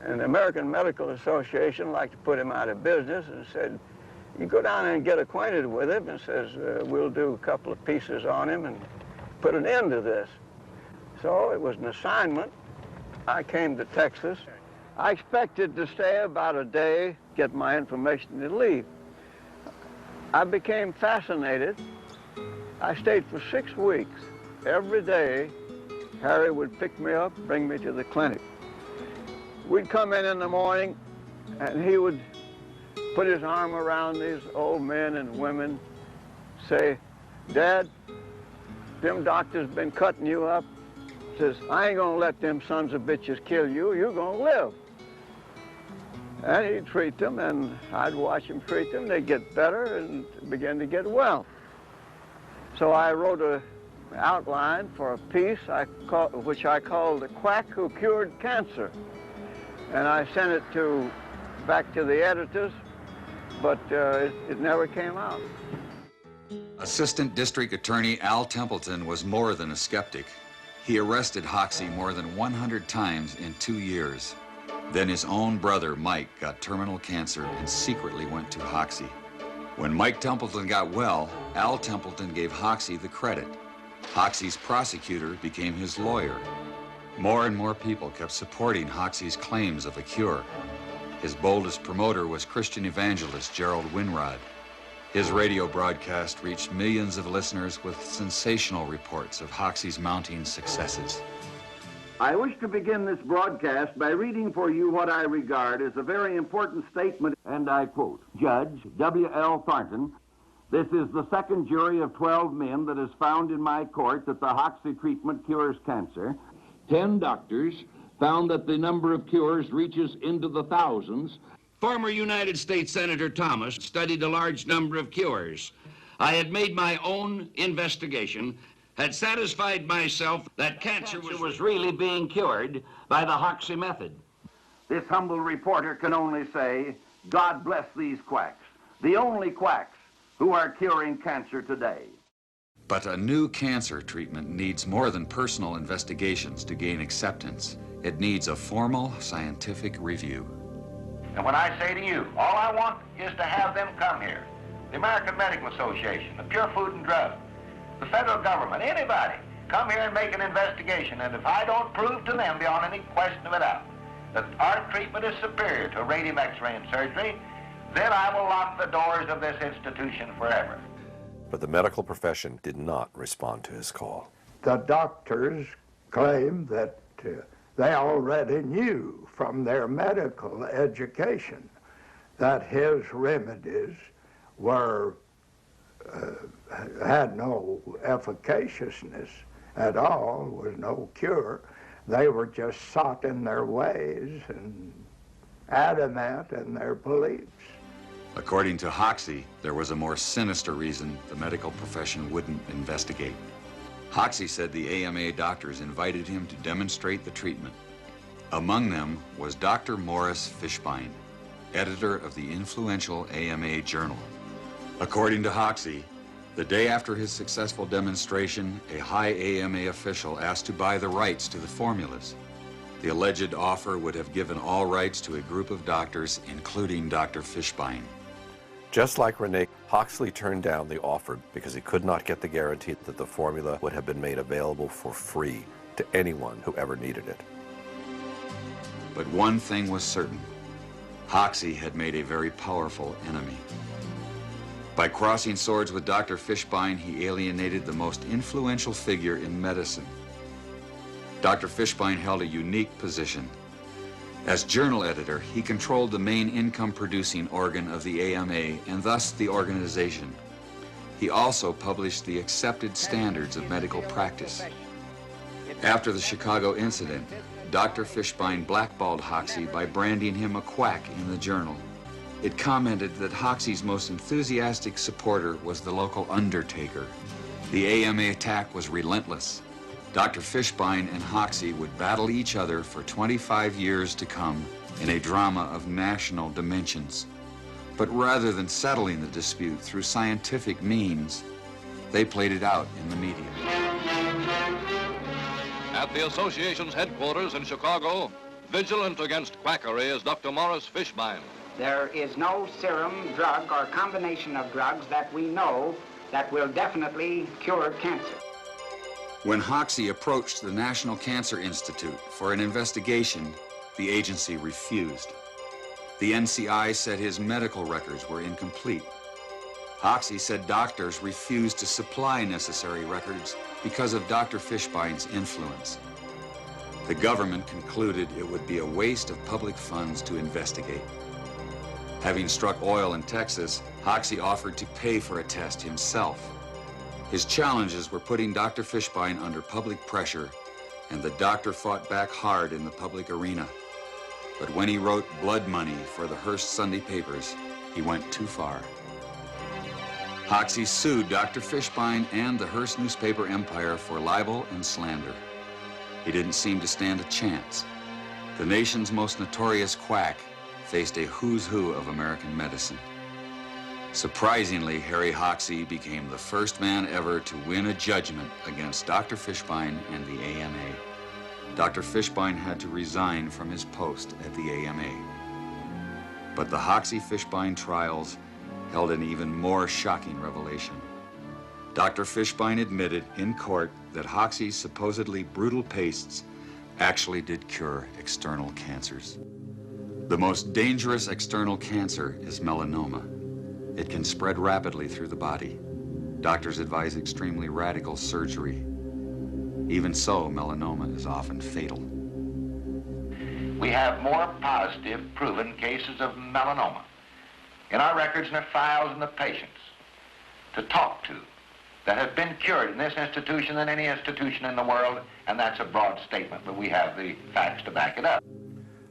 And the American Medical Association liked to put him out of business, and said, "You go down and get acquainted with him," and says, "We'll do a couple of pieces on him and put an end to this." So it was an assignment. I came to Texas. I expected to stay about a day, get my information, and leave. I became fascinated. I stayed for 6 weeks. Every day, Harry would pick me up, bring me to the clinic. We'd come in the morning, and he would put his arm around these old men and women, say, "Dad, them doctors been cutting you up." Says, "I ain't gonna let them sons of bitches kill you. You're gonna live." And he'd treat them, and I'd watch him treat them. They'd get better and begin to get well. So I wrote an outline for a piece which I called "The Quack Who Cured Cancer." And I sent it back to the editors, but it never came out. Assistant District Attorney Al Templeton was more than a skeptic. He arrested Hoxsey more than 100 times in 2 years. Then his own brother, Mike, got terminal cancer and secretly went to Hoxsey. When Mike Templeton got well, Al Templeton gave Hoxie the credit. Hoxie's prosecutor became his lawyer. More and more people kept supporting Hoxie's claims of a cure. His boldest promoter was Christian evangelist Gerald Winrod. His radio broadcast reached millions of listeners with sensational reports of Hoxie's mounting successes. I wish to begin this broadcast by reading for you what I regard as a very important statement, and I quote, Judge W.L. Thornton, this is the second jury of 12 men that has found in my court that the Hoxie treatment cures cancer. 10 doctors found that the number of cures reaches into the thousands. Former United States Senator Thomas studied a large number of cures. I had made my own investigation, had satisfied myself that cancer was really being cured by the Hoxie method. This humble reporter can only say, God bless these quacks, the only quacks who are curing cancer today. But a new cancer treatment needs more than personal investigations to gain acceptance. It needs a formal scientific review. And when I say to you, all I want is to have them come here. The American Medical Association, the Pure Food and Drug, the federal government, anybody, come here and make an investigation. And if I don't prove to them beyond any question of a doubt that our treatment is superior to radium X-ray and surgery, then I will lock the doors of this institution forever. But the medical profession did not respond to his call. The doctors claim that they already knew from their medical education that his remedies were had no efficaciousness at all, was no cure. They were just set in their ways and adamant in their beliefs. According to Hoxie, there was a more sinister reason the medical profession wouldn't investigate. Hoxie said the AMA doctors invited him to demonstrate the treatment. Among them was Dr. Morris Fishbein, editor of the influential AMA journal. According to Hoxie, the day after his successful demonstration, a high AMA official asked to buy the rights to the formulas. The alleged offer would have given all rights to a group of doctors, including Dr. Fishbein. Just like Renee, Hoxie turned down the offer because he could not get the guarantee that the formula would have been made available for free to anyone who ever needed it. But one thing was certain. Hoxie had made a very powerful enemy. By crossing swords with Dr. Fishbein, he alienated the most influential figure in medicine. Dr. Fishbein held a unique position. As journal editor, he controlled the main income-producing organ of the AMA and thus the organization. He also published the accepted standards of medical practice. After the Chicago incident, Dr. Fishbein blackballed Hoxie by branding him a quack in the journal. It commented that Hoxie's most enthusiastic supporter was the local undertaker. The AMA attack was relentless. Dr. Fishbein and Hoxie would battle each other for 25 years to come in a drama of national dimensions. But rather than settling the dispute through scientific means, they played it out in the media. At the association's headquarters in Chicago, vigilant against quackery is Dr. Morris Fishbein. There is no serum, drug, or combination of drugs that we know that will definitely cure cancer. When Hoxie approached the National Cancer Institute for an investigation, the agency refused. The NCI said his medical records were incomplete. Hoxie said doctors refused to supply necessary records because of Dr. Fishbein's influence. The government concluded it would be a waste of public funds to investigate. Having struck oil in Texas, Hoxie offered to pay for a test himself. His challenges were putting Dr. Fishbein under public pressure, and the doctor fought back hard in the public arena. But when he wrote blood money for the Hearst Sunday papers, he went too far. Hoxie sued Dr. Fishbein and the Hearst newspaper empire for libel and slander. He didn't seem to stand a chance. The nation's most notorious quack faced a who's who of American medicine. Surprisingly, Harry Hoxie became the first man ever to win a judgment against Dr. Fishbein and the AMA. Dr. Fishbein had to resign from his post at the AMA. But the Hoxie-Fishbein trials held an even more shocking revelation. Dr. Fishbein admitted in court that Hoxie's supposedly brutal pastes actually did cure external cancers. The most dangerous external cancer is melanoma. It can spread rapidly through the body. Doctors advise extremely radical surgery. Even so, melanoma is often fatal. We have more positive proven cases of melanoma in our records and our files and the patients to talk to that have been cured in this institution than any institution in the world, and that's a broad statement, but we have the facts to back it up.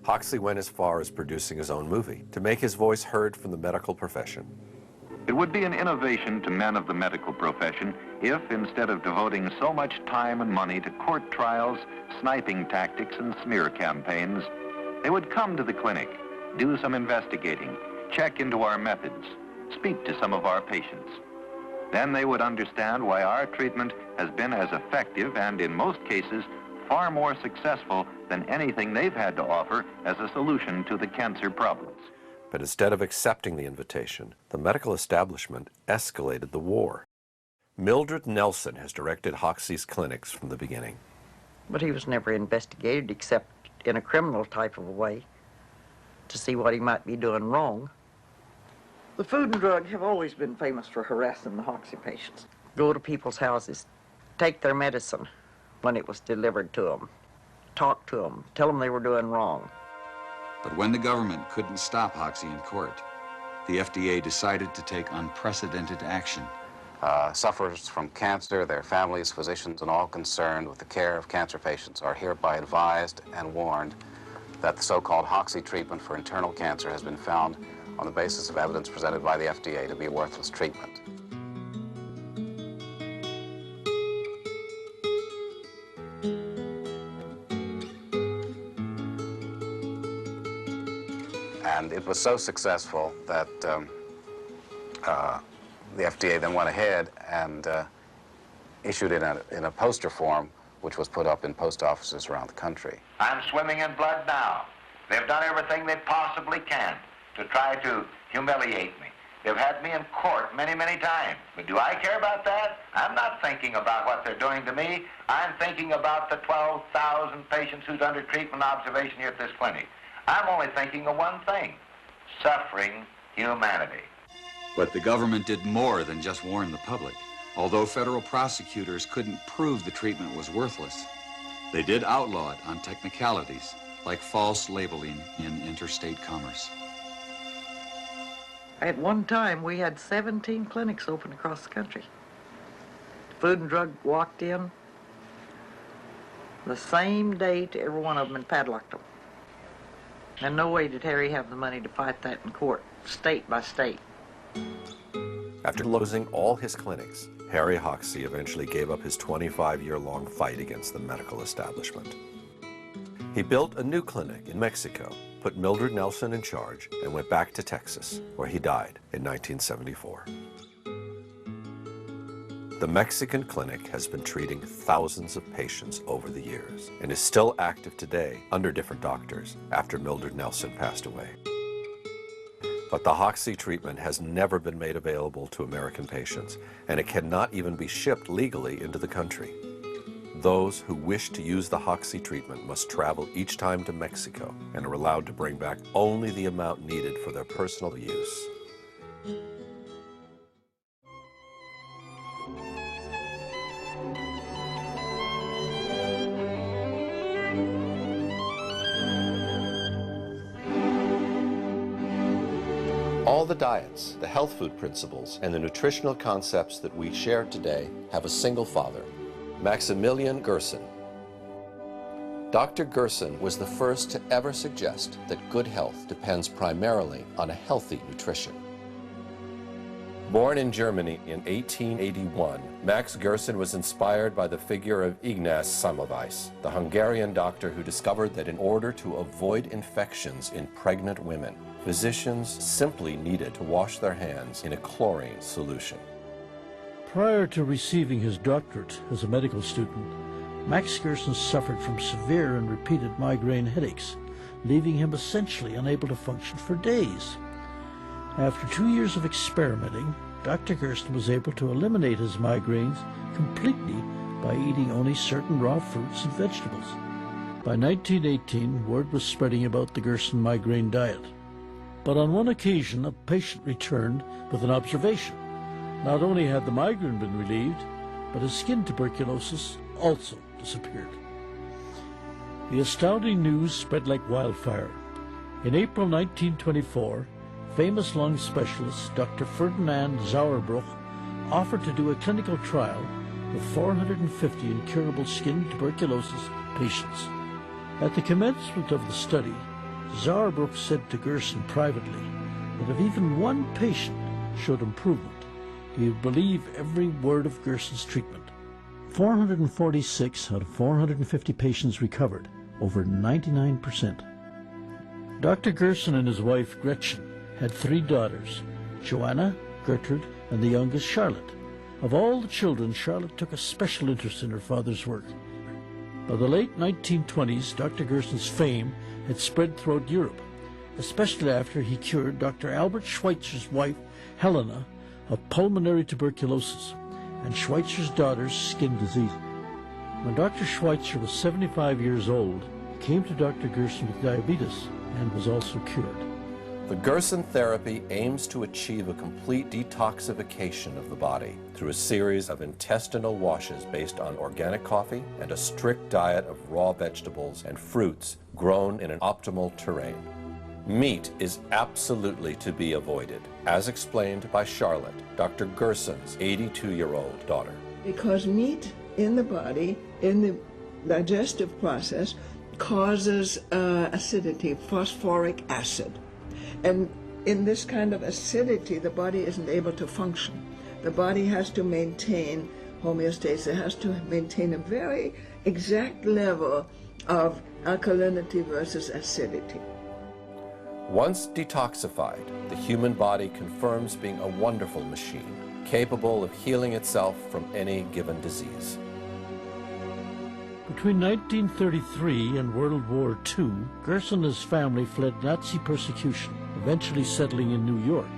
Hoxie went as far as producing his own movie to make his voice heard from the medical profession. It would be an innovation to men of the medical profession if, instead of devoting so much time and money to court trials, sniping tactics, and smear campaigns, they would come to the clinic, do some investigating, check into our methods, speak to some of our patients. Then they would understand why our treatment has been as effective and, in most cases, far more successful than anything they've had to offer as a solution to the cancer problems. But instead of accepting the invitation, the medical establishment escalated the war. Mildred Nelson has directed Hoxie's clinics from the beginning. But he was never investigated except in a criminal type of a way to see what he might be doing wrong. The Food and Drug have always been famous for harassing the Hoxie patients. Go to people's houses, take their medicine when it was delivered to them, talk to them, tell them they were doing wrong. But when the government couldn't stop Hoxie in court, the FDA decided to take unprecedented action. Sufferers from cancer, their families, physicians, and all concerned with the care of cancer patients are hereby advised and warned that the so-called Hoxie treatment for internal cancer has been found on the basis of evidence presented by the FDA to be a worthless treatment. And it was so successful that the FDA then went ahead and issued in a poster form, which was put up in post offices around the country. I'm swimming in blood now. They've done everything they possibly can to try to humiliate me. They've had me in court many, many times. But do I care about that? I'm not thinking about what they're doing to me. I'm thinking about the 12,000 patients who's under treatment observation here at this clinic. I'm only thinking of one thing: suffering humanity. But the government did more than just warn the public. Although federal prosecutors couldn't prove the treatment was worthless, they did outlaw it on technicalities like false labeling in interstate commerce. At one time, we had 17 clinics open across the country. Food and Drug walked in the same day to every one of them and padlocked them. And no way did Harry have the money to fight that in court, state by state. After losing all his clinics, Harry Hoxie eventually gave up his 25-year-long fight against the medical establishment. He built a new clinic in Mexico, put Mildred Nelson in charge, and went back to Texas, where he died in 1974. The Mexican clinic has been treating thousands of patients over the years and is still active today under different doctors after Mildred Nelson passed away. But the Hoxie treatment has never been made available to American patients, and it cannot even be shipped legally into the country. Those who wish to use the Hoxie treatment must travel each time to Mexico and are allowed to bring back only the amount needed for their personal use. All the diets, the health food principles, and the nutritional concepts that we share today have a single father, Maximilian Gerson. Dr. Gerson was the first to ever suggest that good health depends primarily on a healthy nutrition. Born in Germany in 1881, Max Gerson was inspired by the figure of Ignaz Semmelweis, the Hungarian doctor who discovered that in order to avoid infections in pregnant women, physicians simply needed to wash their hands in a chlorine solution. Prior to receiving his doctorate as a medical student, Max Gerson suffered from severe and repeated migraine headaches, leaving him essentially unable to function for days. After 2 years of experimenting, Dr. Gerson was able to eliminate his migraines completely by eating only certain raw fruits and vegetables. By 1918, word was spreading about the Gerson migraine diet. But on one occasion, a patient returned with an observation. Not only had the migraine been relieved, but his skin tuberculosis also disappeared. The astounding news spread like wildfire. In April 1924, famous lung specialist Dr. Ferdinand Sauerbruch offered to do a clinical trial with 450 incurable skin tuberculosis patients. At the commencement of the study, Sauerbruch said to Gerson privately that if even one patient showed improvement, he would believe every word of Gerson's treatment. 446 out of 450 patients recovered, over 99%. Dr. Gerson and his wife Gretchen had 3 daughters, Joanna, Gertrude, and the youngest, Charlotte. Of all the children, Charlotte took a special interest in her father's work. By the late 1920s, Dr. Gerson's fame had spread throughout Europe, especially after he cured Dr. Albert Schweitzer's wife, Helena, of pulmonary tuberculosis and Schweitzer's daughter's skin disease. When Dr. Schweitzer was 75 years old, he came to Dr. Gerson with diabetes and was also cured. The Gerson therapy aims to achieve a complete detoxification of the body through a series of intestinal washes based on organic coffee and a strict diet of raw vegetables and fruits grown in an optimal terrain. Meat is absolutely to be avoided, as explained by Charlotte, Dr. Gerson's 82-year-old daughter. Because meat in the body, in the digestive process, causes acidity, phosphoric acid. And in this kind of acidity, the body isn't able to function. The body has to maintain homeostasis. It has to maintain a very exact level of alkalinity versus acidity. Once detoxified, the human body confirms being a wonderful machine, capable of healing itself from any given disease. Between 1933 and World War II, Gerson and his family fled Nazi persecution, eventually settling in New York.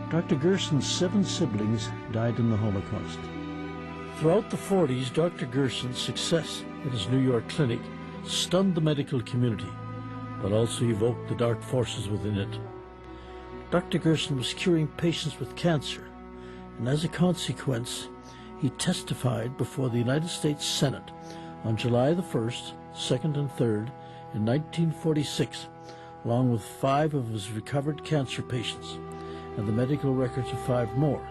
Dr. Gerson's 7 siblings died in the Holocaust. Throughout the 40s, Dr. Gerson's success at his New York clinic stunned the medical community, but also evoked the dark forces within it. Dr. Gerson was curing patients with cancer, and as a consequence, he testified before the United States Senate on July the 1st, 2nd, and 3rd in 1946, along with 5 of his recovered cancer patients and the medical records of 5 more.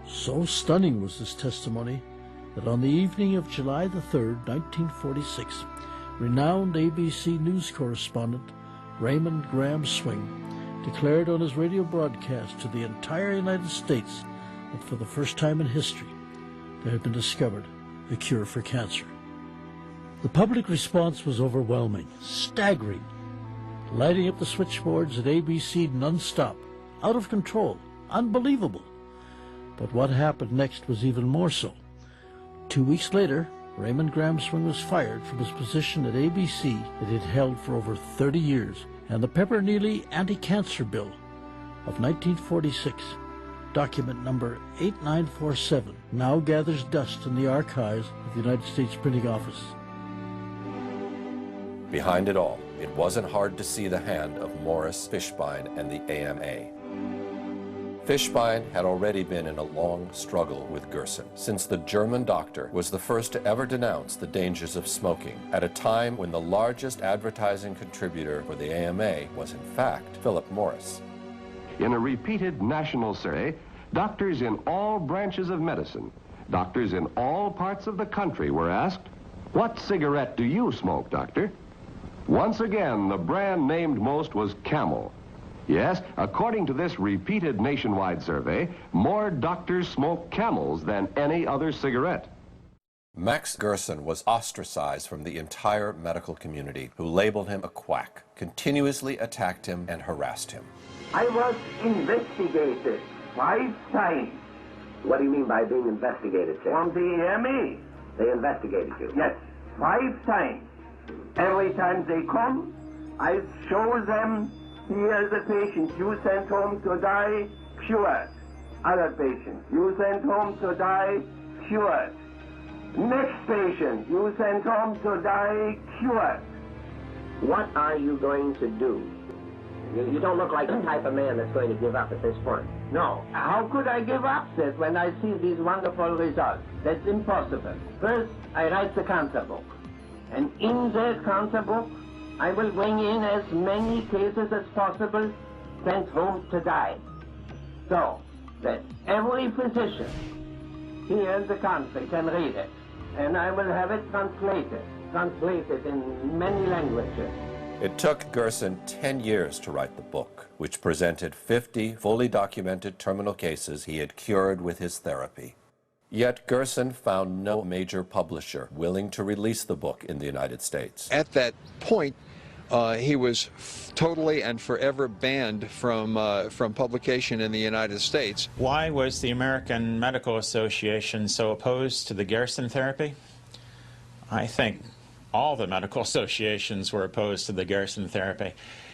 So stunning was this testimony that on the evening of July the 3rd, 1946, renowned ABC News correspondent Raymond Graham Swing declared on his radio broadcast to the entire United States that for the first time in history there had been discovered a cure for cancer. The public response was overwhelming, staggering, lighting up the switchboards at ABC non-stop, out of control, unbelievable. But what happened next was even more so. 2 weeks later, Raymond Graham Swing was fired from his position at ABC that he had held for over 30 years, and the Pepper-Neely Anti-Cancer Bill of 1946, document number 8947, now gathers dust in the archives of the United States Printing Office. Behind it all, it wasn't hard to see the hand of Morris Fishbein and the AMA. Fishbein had already been in a long struggle with Gerson, since the German doctor was the first to ever denounce the dangers of smoking, at a time when the largest advertising contributor for the AMA was in fact Philip Morris. In a repeated national survey, doctors in all branches of medicine, doctors in all parts of the country were asked, "What cigarette do you smoke, doctor?" Once again, the brand named most was Camel. Yes, according to this repeated nationwide survey, more doctors smoke Camels than any other cigarette. Max Gerson was ostracized from the entire medical community, who labeled him a quack, continuously attacked him and harassed him. I was investigated 5 times. What do you mean by being investigated, sir? From the AMA. They investigated you? Yes, 5 times. Every time they come, I show them Here's a patient you sent home to die, cured. Other patient you sent home to die, cured. Next patient you sent home to die, cured. What are you going to do? You don't look like the type of man that's going to give up at this point. No. How could I give up, Seth, when I see these wonderful results? That's impossible. First, I write the cancer book. And in that cancer book, I will bring in as many cases as possible sent home to die. So that every physician here in the country can read it. And I will have it translated in many languages. It took Gerson 10 years to write the book, which presented 50 fully documented terminal cases he had cured with his therapy. Yet Gerson found no major publisher willing to release the book in the United States. At that point, he was totally and forever banned from publication in the United States. Why was the American Medical Association so opposed to the Gerson therapy? I think all the medical associations were opposed to the Gerson therapy.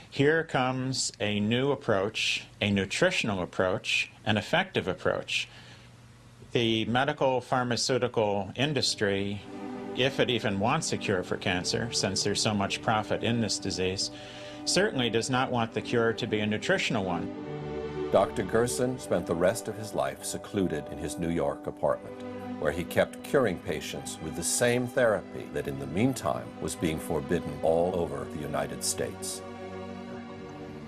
Here comes a new approach, a nutritional approach, an effective approach. The medical pharmaceutical industry, if it even wants a cure for cancer, since there's so much profit in this disease, certainly does not want the cure to be a nutritional one. Dr. Gerson spent the rest of his life secluded in his New York apartment, where he kept curing patients with the same therapy that in the meantime was being forbidden all over the United States.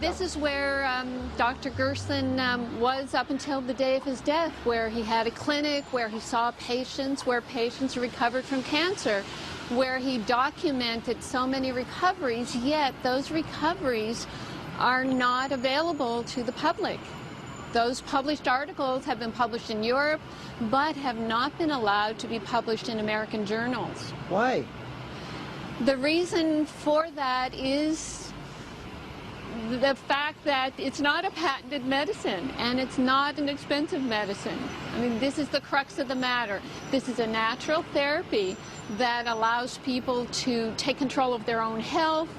This is where Dr. Gerson was up until the day of his death, where he had a clinic, where he saw patients, where patients recovered from cancer, where he documented so many recoveries, yet those recoveries are not available to the public. Those published articles have been published in Europe, but have not been allowed to be published in American journals. Why? The reason for that is the fact that it's not a patented medicine, and it's not an expensive medicine. I mean, this is the crux of the matter. This is a natural therapy that allows people to take control of their own health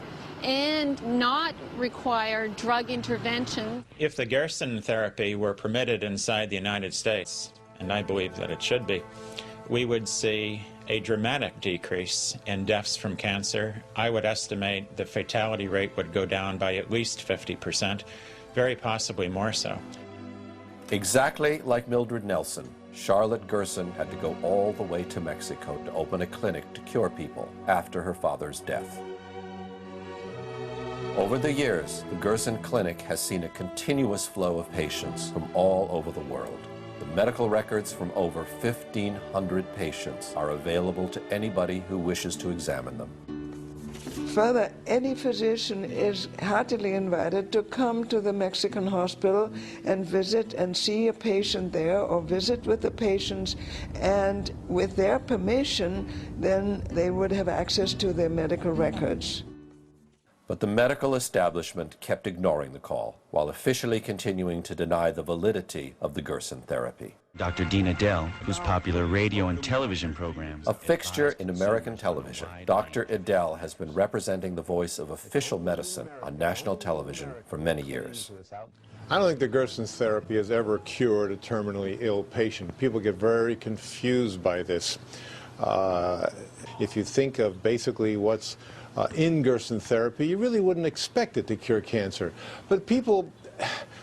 and not require drug intervention. If the Gerson therapy were permitted inside the United States, and I believe that it should be, we would see a dramatic decrease in deaths from cancer. I would estimate the fatality rate would go down by at least 50%, very possibly more so. Exactly like Mildred Nelson, Charlotte Gerson had to go all the way to Mexico to open a clinic to cure people after her father's death. Over the years, the Gerson Clinic has seen a continuous flow of patients from all over the world. The medical records from over 1,500 patients are available to anybody who wishes to examine them. Further, any physician is heartily invited to come to the Mexican hospital and visit and see a patient there, or visit with the patients, and with their permission, then they would have access to their medical records. But the medical establishment kept ignoring the call, while officially continuing to deny the validity of the Gerson therapy. Dr. Dean Adele, whose popular radio and television programs... A fixture in American television, Dr. Adele has been representing the voice of official medicine on national television for many years. I don't think the Gerson therapy has ever cured a terminally ill patient. People get very confused by this. If you think of basically what's in Gerson therapy, you really wouldn't expect it to cure cancer. But people,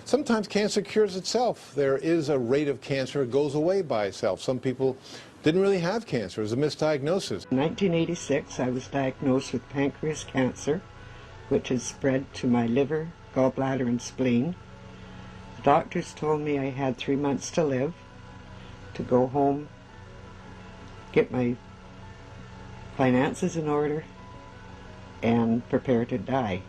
sometimes cancer cures itself. There is a rate of cancer that goes away by itself. Some people didn't really have cancer. It was a misdiagnosis. In 1986, I was diagnosed with pancreas cancer, which has spread to my liver, gallbladder, and spleen. The doctors told me I had 3 months to live, to go home, get my finances in order, and prepare to die.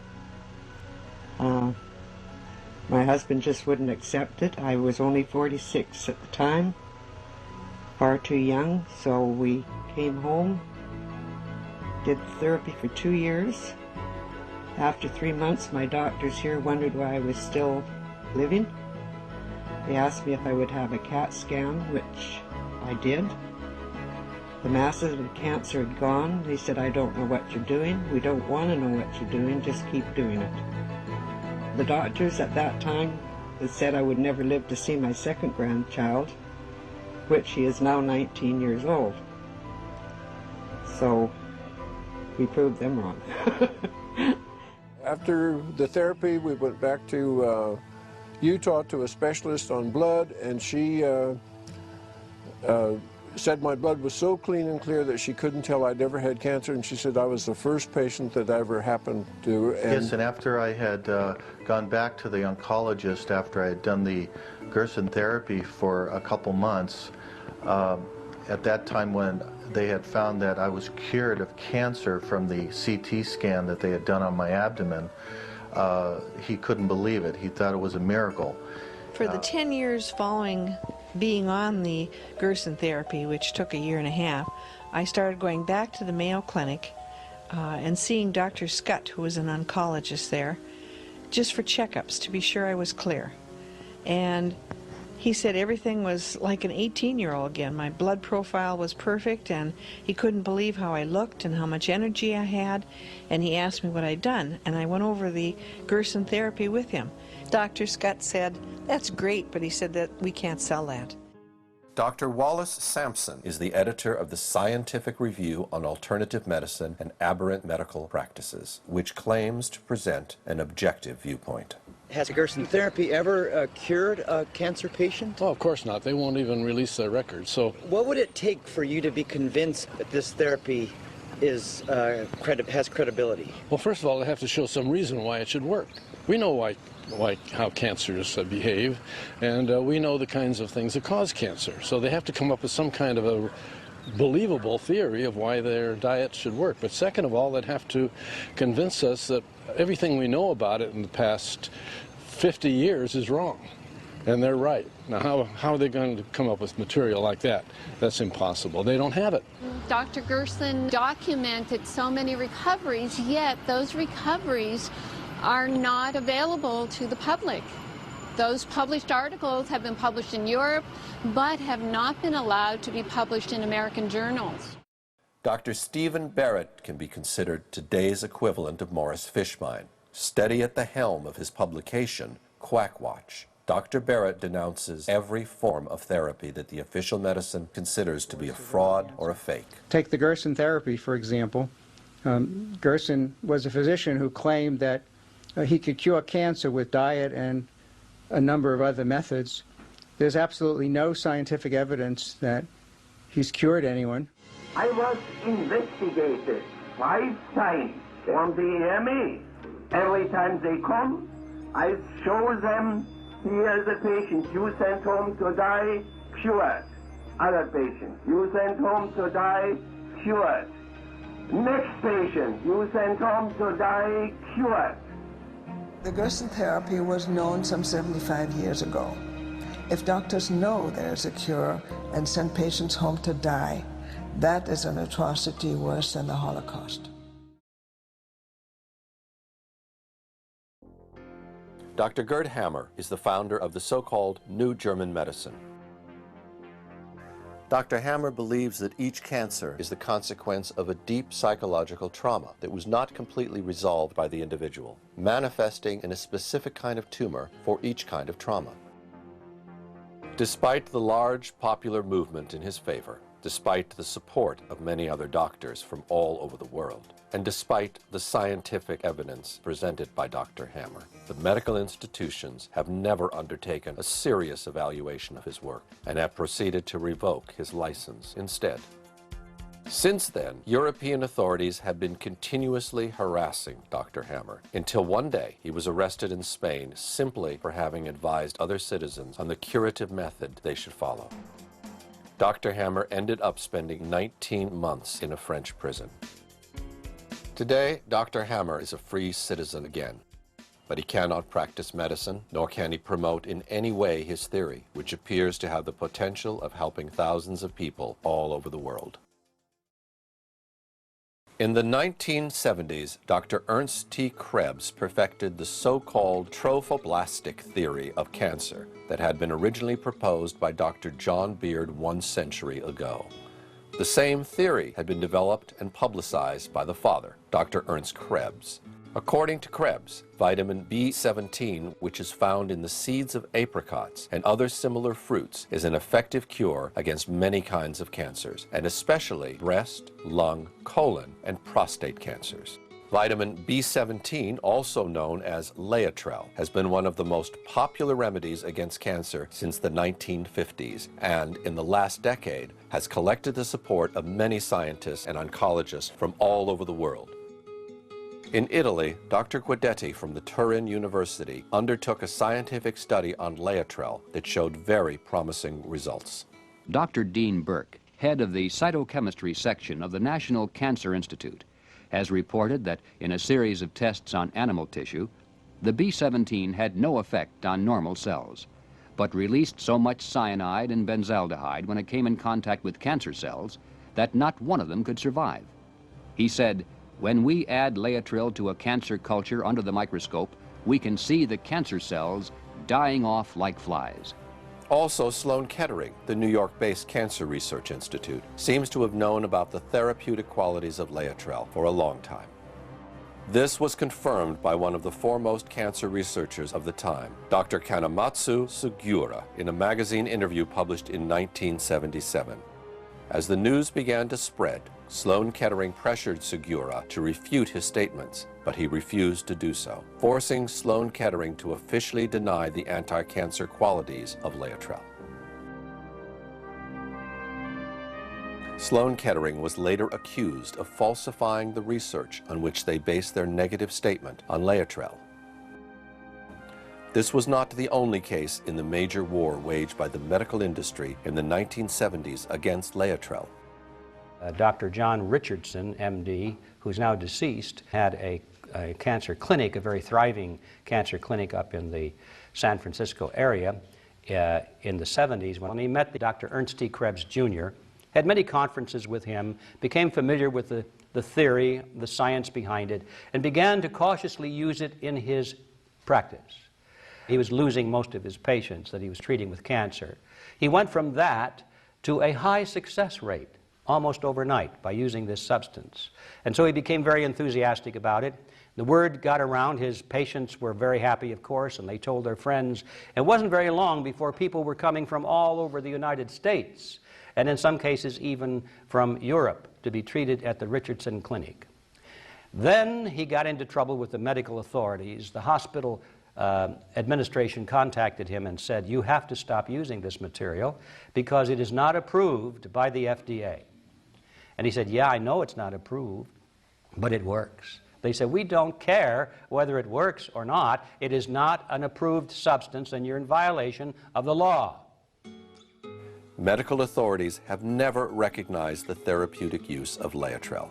My husband just wouldn't accept it. I was only 46 at the time, far too young, so we came home, did therapy for 2 years. After 3 months, my doctors here wondered why I was still living. They asked me if I would have a CAT scan, which I did. The masses of cancer had gone. They said, "I don't know what you're doing. We don't want to know what you're doing. Just keep doing it." The doctors at that time said I would never live to see my second grandchild, which she is now 19 years old. So we proved them wrong. After the therapy, we went back to Utah to a specialist on blood, and she said my blood was so clean and clear that she couldn't tell I'd ever had cancer, and she said I was the first patient that ever happened to. Yes, and after I had gone back to the oncologist after I had done the Gerson therapy for a couple months, at that time when they had found that I was cured of cancer from the CT scan that they had done on my abdomen, he couldn't believe it. He thought it was a miracle. For the 10 years following being on the Gerson therapy, which took 1.5 years, I started going back to the Mayo Clinic and seeing Dr. Scott, who was an oncologist there, just for checkups to be sure I was clear. And he said everything was like an 18-year-old again. My blood profile was perfect, and he couldn't believe how I looked and how much energy I had, and he asked me what I'd done, and I went over the Gerson therapy with him. Dr. Scott said, "That's great," but he said that we can't sell that. Dr. Wallace Sampson is the editor of the Scientific Review on Alternative Medicine and Aberrant Medical Practices, which claims to present an objective viewpoint. Has Gerson therapy ever cured a cancer patient? Oh, of course not. They won't even release their records. So, what would it take for you to be convinced that this therapy is has credibility? Well, first of all, they have to show some reason why it should work. We know how cancers behave, and we know the kinds of things that cause cancer. So they have to come up with some kind of a believable theory of why their diet should work. But second of all, they'd have to convince us that everything we know about it in the past 50 years is wrong, and they're right. Now, how are they going to come up with material like that? That's impossible. They don't have it. Dr. Gerson documented so many recoveries, yet those recoveries are not available to the public. Those published articles have been published in Europe, but have not been allowed to be published in American journals. Dr. Stephen Barrett can be considered today's equivalent of Morris Fishbein. Steady at the helm of his publication, Quackwatch, Dr. Barrett denounces every form of therapy that the official medicine considers to be a fraud or a fake. Take the Gerson therapy, for example. Gerson was a physician who claimed that he could cure cancer with diet and a number of other methods. There's absolutely no scientific evidence that he's cured anyone. I was investigated 5 times on the ME. Every time they come, I show them, here's a patient you sent home to die, cured. Other patient, you sent home to die, cured. Next patient, you sent home to die, cured. The Gerson therapy was known some 75 years ago. If doctors know there's a cure and send patients home to die, that is an atrocity worse than the Holocaust. Dr. Gerd Hammer is the founder of the so-called New German Medicine. Dr. Hammer believes that each cancer is the consequence of a deep psychological trauma that was not completely resolved by the individual, manifesting in a specific kind of tumor for each kind of trauma. Despite the large popular movement in his favor, despite the support of many other doctors from all over the world, and despite the scientific evidence presented by Dr. Hammer, the medical institutions have never undertaken a serious evaluation of his work and have proceeded to revoke his license instead. Since then, European authorities have been continuously harassing Dr. Hammer until one day he was arrested in Spain simply for having advised other citizens on the curative method they should follow. Dr. Hammer ended up spending 19 months in a French prison. Today, Dr. Hammer is a free citizen again, but he cannot practice medicine, nor can he promote in any way his theory, which appears to have the potential of helping thousands of people all over the world. In the 1970s, Dr. Ernst T. Krebs perfected the so-called trophoblastic theory of cancer that had been originally proposed by Dr. John Beard 1 century ago. The same theory had been developed and publicized by the father, Dr. Ernst Krebs. According to Krebs, vitamin B17, which is found in the seeds of apricots and other similar fruits, is an effective cure against many kinds of cancers, and especially breast, lung, colon, and prostate cancers. Vitamin B17, also known as Laetrile, has been one of the most popular remedies against cancer since the 1950s, and in the last decade has collected the support of many scientists and oncologists from all over the world. In Italy, Dr. Guidetti from the Turin University undertook a scientific study on Laetrile that showed very promising results. Dr. Dean Burke, head of the cytochemistry section of the National Cancer Institute, has reported that in a series of tests on animal tissue, the B17 had no effect on normal cells, but released so much cyanide and benzaldehyde when it came in contact with cancer cells that not one of them could survive. He said, "When we add Laetrile to a cancer culture under the microscope, we can see the cancer cells dying off like flies." Also, Sloan Kettering, the New York-based Cancer Research Institute, seems to have known about the therapeutic qualities of Laetrile for a long time. This was confirmed by one of the foremost cancer researchers of the time, Dr. Kanematsu Sugiura, in a magazine interview published in 1977. As the news began to spread, Sloan Kettering pressured Sugiura to refute his statements, but he refused to do so, forcing Sloan Kettering to officially deny the anti-cancer qualities of Laetrile. Sloan Kettering was later accused of falsifying the research on which they based their negative statement on Laetrile. This was not the only case in the major war waged by the medical industry in the 1970s against Laetrile. Dr. John Richardson, MD, who's now deceased, had a cancer clinic, a very thriving cancer clinic up in the San Francisco area in the 70s when he met Dr. Ernst T. Krebs Jr., had many conferences with him, became familiar with the theory, the science behind it, and began to cautiously use it in his practice. He was losing most of his patients that he was treating with cancer. He went from that to a high success rate almost overnight by using this substance. And so he became very enthusiastic about it. The word got around. His patients were very happy, of course, and they told their friends. It wasn't very long before people were coming from all over the United States, and in some cases even from Europe, to be treated at the Richardson Clinic. Then he got into trouble with the medical authorities. The hospital administration contacted him and said, "You have to stop using this material because it is not approved by the FDA." And he said, "Yeah, I know it's not approved, but it works." They said, "We don't care whether it works or not. It is not an approved substance and you're in violation of the law." Medical authorities have never recognized the therapeutic use of Laetrile,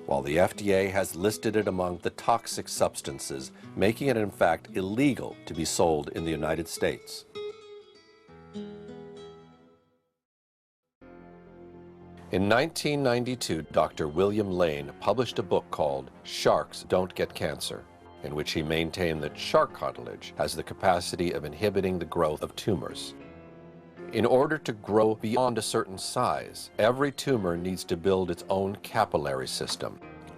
while the FDA has listed it among the toxic substances, making it in fact illegal to be sold in the United States. In 1992, Dr. William Lane published a book called Sharks Don't Get Cancer, in which he maintained that shark cartilage has the capacity of inhibiting the growth of tumors. In order to grow beyond a certain size, every tumor needs to build its own capillary system.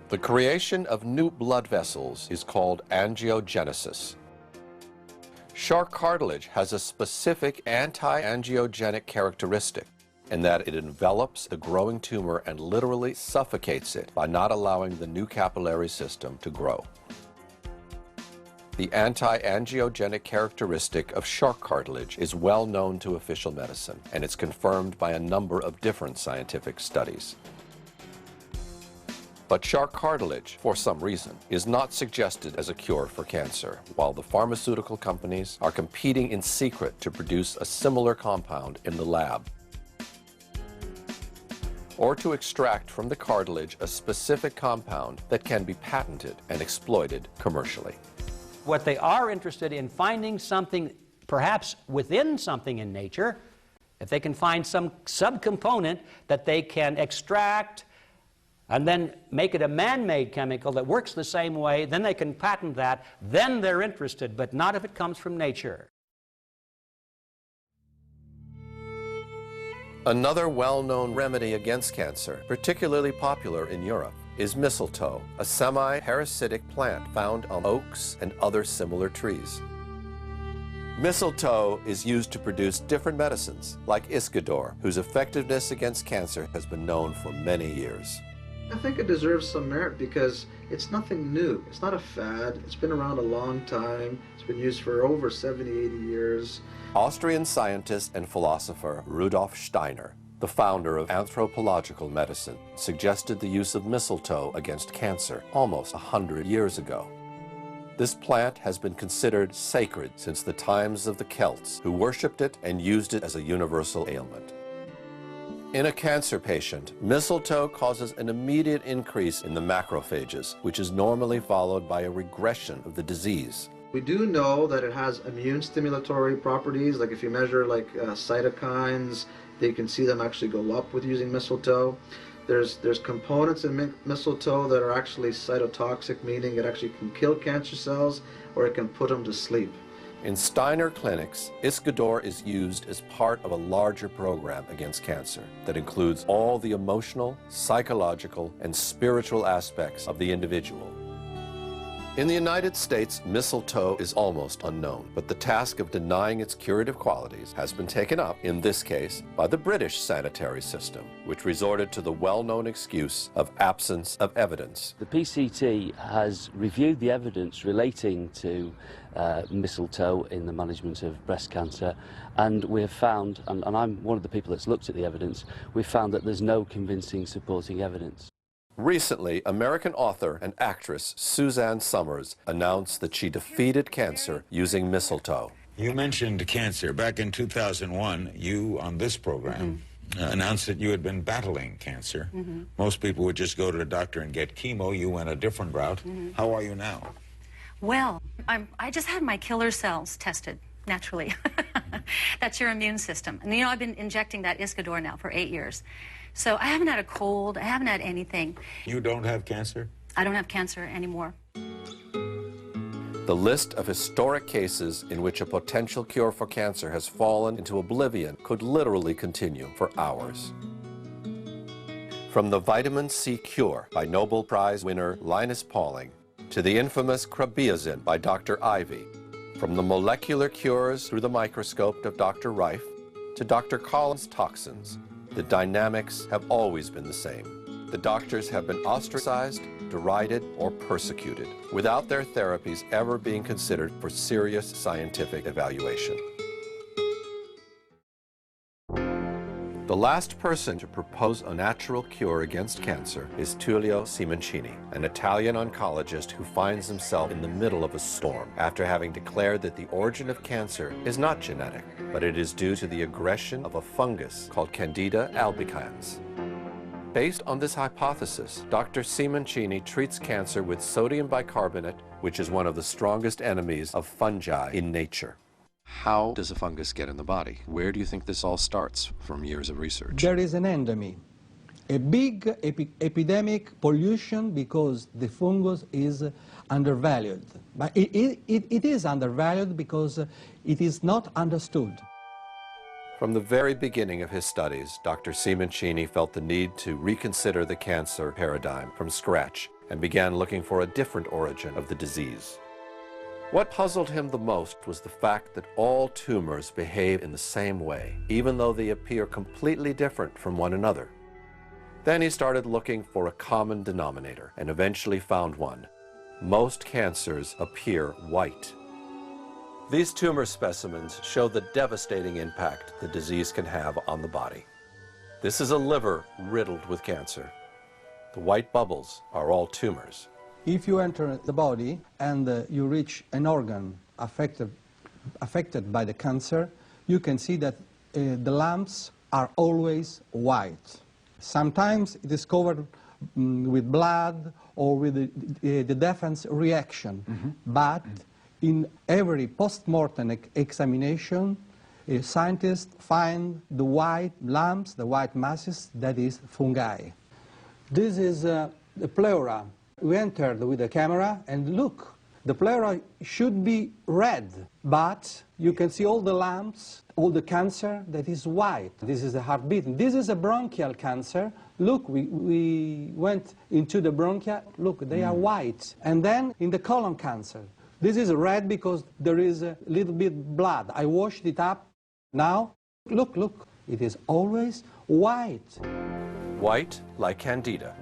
The creation of new blood vessels is called angiogenesis. Shark cartilage has a specific anti-angiogenic characteristic in that it envelops the growing tumor and literally suffocates it by not allowing the new capillary system to grow. The anti-angiogenic characteristic of shark cartilage is well known to official medicine, and it's confirmed by a number of different scientific studies. But shark cartilage, for some reason, is not suggested as a cure for cancer, while the pharmaceutical companies are competing in secret to produce a similar compound in the lab, or to extract from the cartilage a specific compound that can be patented and exploited commercially. What they are interested in finding something, perhaps within something in nature, if they can find some subcomponent that they can extract and then make it a man-made chemical that works the same way, then they can patent that, then they're interested, but not if it comes from nature. Another well-known remedy against cancer, particularly popular in Europe, is mistletoe, a semi-parasitic plant found on oaks and other similar trees. Mistletoe is used to produce different medicines, like Iscador, whose effectiveness against cancer has been known for many years. I think it deserves some merit because it's nothing new. It's not a fad. It's been around a long time. It's been used for over 70, 80 years. Austrian scientist and philosopher Rudolf Steiner, the founder of anthropological medicine, suggested the use of mistletoe against cancer almost 100 years ago. This plant has been considered sacred since the times of the Celts, who worshipped it and used it as a universal ailment. In a cancer patient, mistletoe causes an immediate increase in the macrophages, which is normally followed by a regression of the disease. We do know that it has immune stimulatory properties, like if you measure cytokines, you can see them actually go up with using mistletoe. There's components in mistletoe that are actually cytotoxic, meaning it actually can kill cancer cells or it can put them to sleep. In Steiner clinics, Iscador is used as part of a larger program against cancer that includes all the emotional, psychological, and spiritual aspects of the individual. In the United States, mistletoe is almost unknown, but the task of denying its curative qualities has been taken up, in this case, by the British sanitary system, which resorted to the well-known excuse of absence of evidence. The PCT has reviewed the evidence relating to mistletoe in the management of breast cancer, and we have found, and I'm one of the people that's looked at the evidence, we've found that there's no convincing supporting evidence. Recently, American author and actress Suzanne Summers announced that she defeated cancer using mistletoe. You mentioned cancer. Back in 2001, you, on this program, announced that you had been battling cancer. Most people would just go to the doctor and get chemo. You went a different route. How are you now? Well, I just had my killer cells tested naturally. That's your immune system. And you know, I've been injecting that Iscador now for 8 years. So I haven't had a cold, I haven't had anything. You don't have cancer? I don't have cancer anymore. The list of historic cases in which a potential cure for cancer has fallen into oblivion could literally continue for hours. From the vitamin C cure by Nobel Prize winner Linus Pauling, to the infamous Krabiazin by Dr. Ivy, from the molecular cures through the microscope of Dr. Rife, to Dr. Collins' toxins, the dynamics have always been the same. The doctors have been ostracized, derided, or persecuted, without their therapies ever being considered for serious scientific evaluation. The last person to propose a natural cure against cancer is Tullio Simoncini, an Italian oncologist who finds himself in the middle of a storm after having declared that the origin of cancer is not genetic, but it is due to the aggression of a fungus called Candida albicans. Based on this hypothesis, Dr. Simoncini treats cancer with sodium bicarbonate, which is one of the strongest enemies of fungi in nature. How does a fungus get in the body? Where do you think this all starts from years of research? There is an endemic, a big epidemic pollution because the fungus is undervalued. But it is undervalued because it is not understood. From the very beginning of his studies, Dr. Simoncini felt the need to reconsider the cancer paradigm from scratch and began looking for a different origin of the disease. What puzzled him the most was the fact that all tumors behave in the same way, even though they appear completely different from one another. Then he started looking for a common denominator and eventually found one. Most cancers appear white. These tumor specimens show the devastating impact the disease can have on the body. This is a liver riddled with cancer. The white bubbles are all tumors. If you enter the body and you reach an organ affected by the cancer, you can see that the lumps are always white. Sometimes it is covered with blood or with the defense reaction, but in every post-mortem examination, scientists find the white lumps, the white masses, that is fungi. This is the pleura. We entered with a camera and look, the pleura should be red, but you can see all the lumps, all the cancer that is white. This is the heart beating. This is a bronchial cancer Look, we went into the bronchia. Look, they are white. And then in the colon cancer, this is red because there is a little bit blood. I washed it up. Now, look, look, it is always white. White like Candida.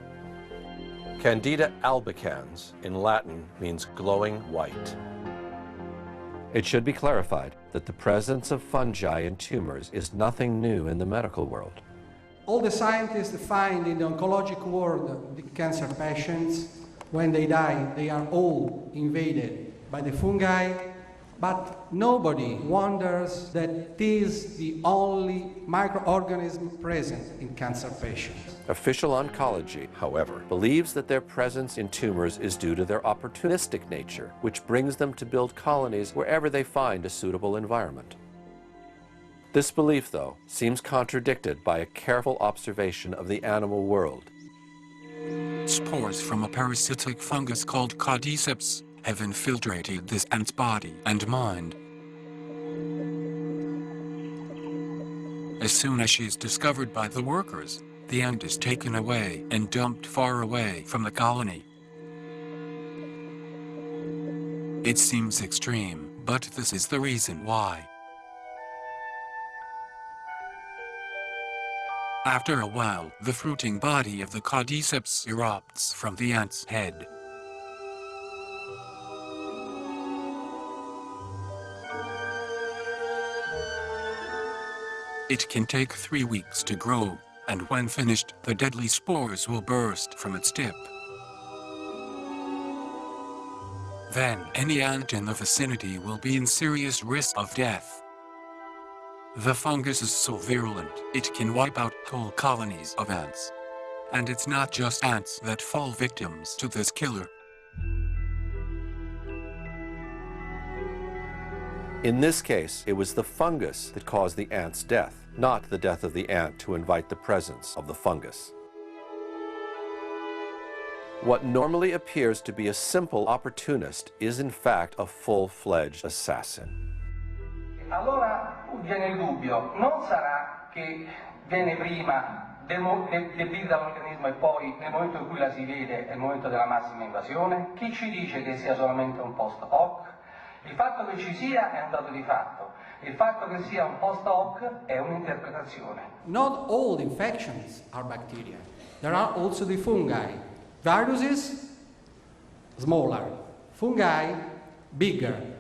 Candida albicans in Latin means glowing white. It should be clarified that the presence of fungi in tumors is nothing new in the medical world. All the scientists find in the oncologic world the cancer patients, when they die, they are all invaded by the fungi, but nobody wonders that it is the only microorganism present in cancer patients. Official oncology, however, believes that their presence in tumors is due to their opportunistic nature, which brings them to build colonies wherever they find a suitable environment. This belief, though, seems contradicted by a careful observation of the animal world. Spores from a parasitic fungus called cordyceps have infiltrated this ant's body and mind. As soon as she is discovered by the workers, the ant is taken away and dumped far away from the colony. It seems extreme, but this is the reason why. After a while, the fruiting body of the cordyceps erupts from the ant's head. It can take 3 weeks to grow, and when finished, the deadly spores will burst from its tip. Then, any ant in the vicinity will be in serious risk of death. The fungus is so virulent, it can wipe out whole colonies of ants. And it's not just ants that fall victims to this killer. In this case, it was the fungus that caused the ant's death, not the death of the ant to invite the presence of the fungus. What normally appears to be a simple opportunist is in fact a full-fledged assassin. Allora viene il dubbio, non sarà che viene prima debilita l'organismo e poi nel momento in cui la si vede è il momento della massima invasione? Chi ci dice che sia solamente un post hoc? Il fatto che ci sia è un dato di fatto, il fatto che sia un post hoc è un'interpretazione. Not all infections are bacteria. There are also the fungi. Viruses, smaller. Fungi, bigger.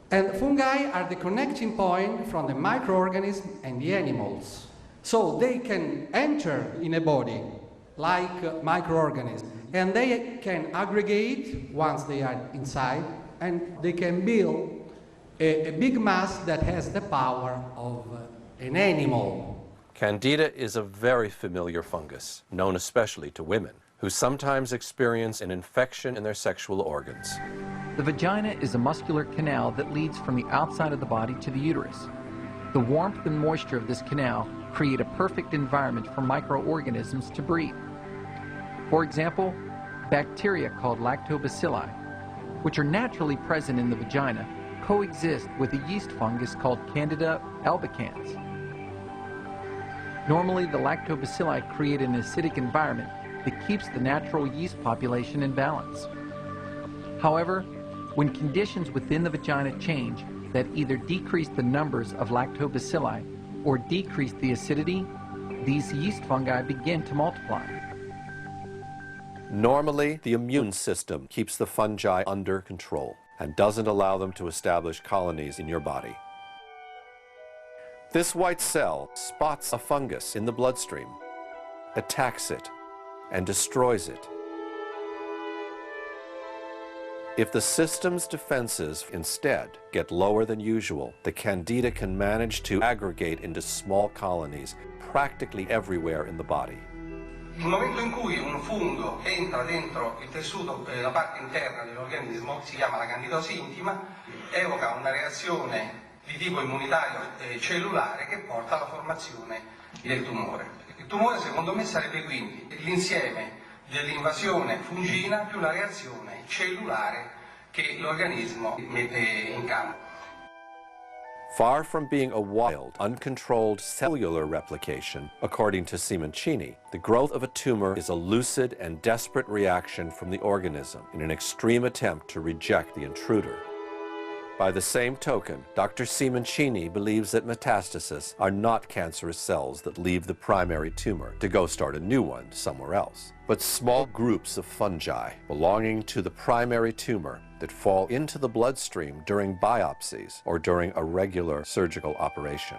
And fungi are the connecting point from the microorganism and the animals. So they can enter in a body like microorganisms, and they can aggregate once they are inside, and they can build a big mass that has the power of an animal. Candida is a very familiar fungus, known especially to women, who sometimes experience an infection in their sexual organs. The vagina is a muscular canal that leads from the outside of the body to the uterus. The warmth and moisture of this canal create a perfect environment for microorganisms to breed. For example, bacteria called lactobacilli, which are naturally present in the vagina, coexist with a yeast fungus called Candida albicans. Normally, the lactobacilli create an acidic environment that keeps the natural yeast population in balance. However, when conditions within the vagina change that either decrease the numbers of lactobacilli or decrease the acidity, these yeast fungi begin to multiply. Normally, the immune system keeps the fungi under control and doesn't allow them to establish colonies in your body. This white cell spots a fungus in the bloodstream, attacks it, and destroys it. If the system's defenses instead get lower than usual, the Candida can manage to aggregate into small colonies practically everywhere in the body. Il momento in cui un fungo entra dentro il tessuto, la parte interna dell'organismo, si chiama la candidosi intima, evoca una reazione di tipo immunitario cellulare che porta alla formazione del tumore. Il tumore secondo me sarebbe quindi l'insieme dell'invasione fungina più la reazione cellulare che l'organismo mette in campo. Far from being a wild, uncontrolled cellular replication, according to Simoncini, the growth of a tumor is a lucid and desperate reaction from the organism in an extreme attempt to reject the intruder. By the same token, Dr. Simoncini believes that metastases are not cancerous cells that leave the primary tumor to go start a new one somewhere else, but small groups of fungi belonging to the primary tumor that fall into the bloodstream during biopsies or during a regular surgical operation.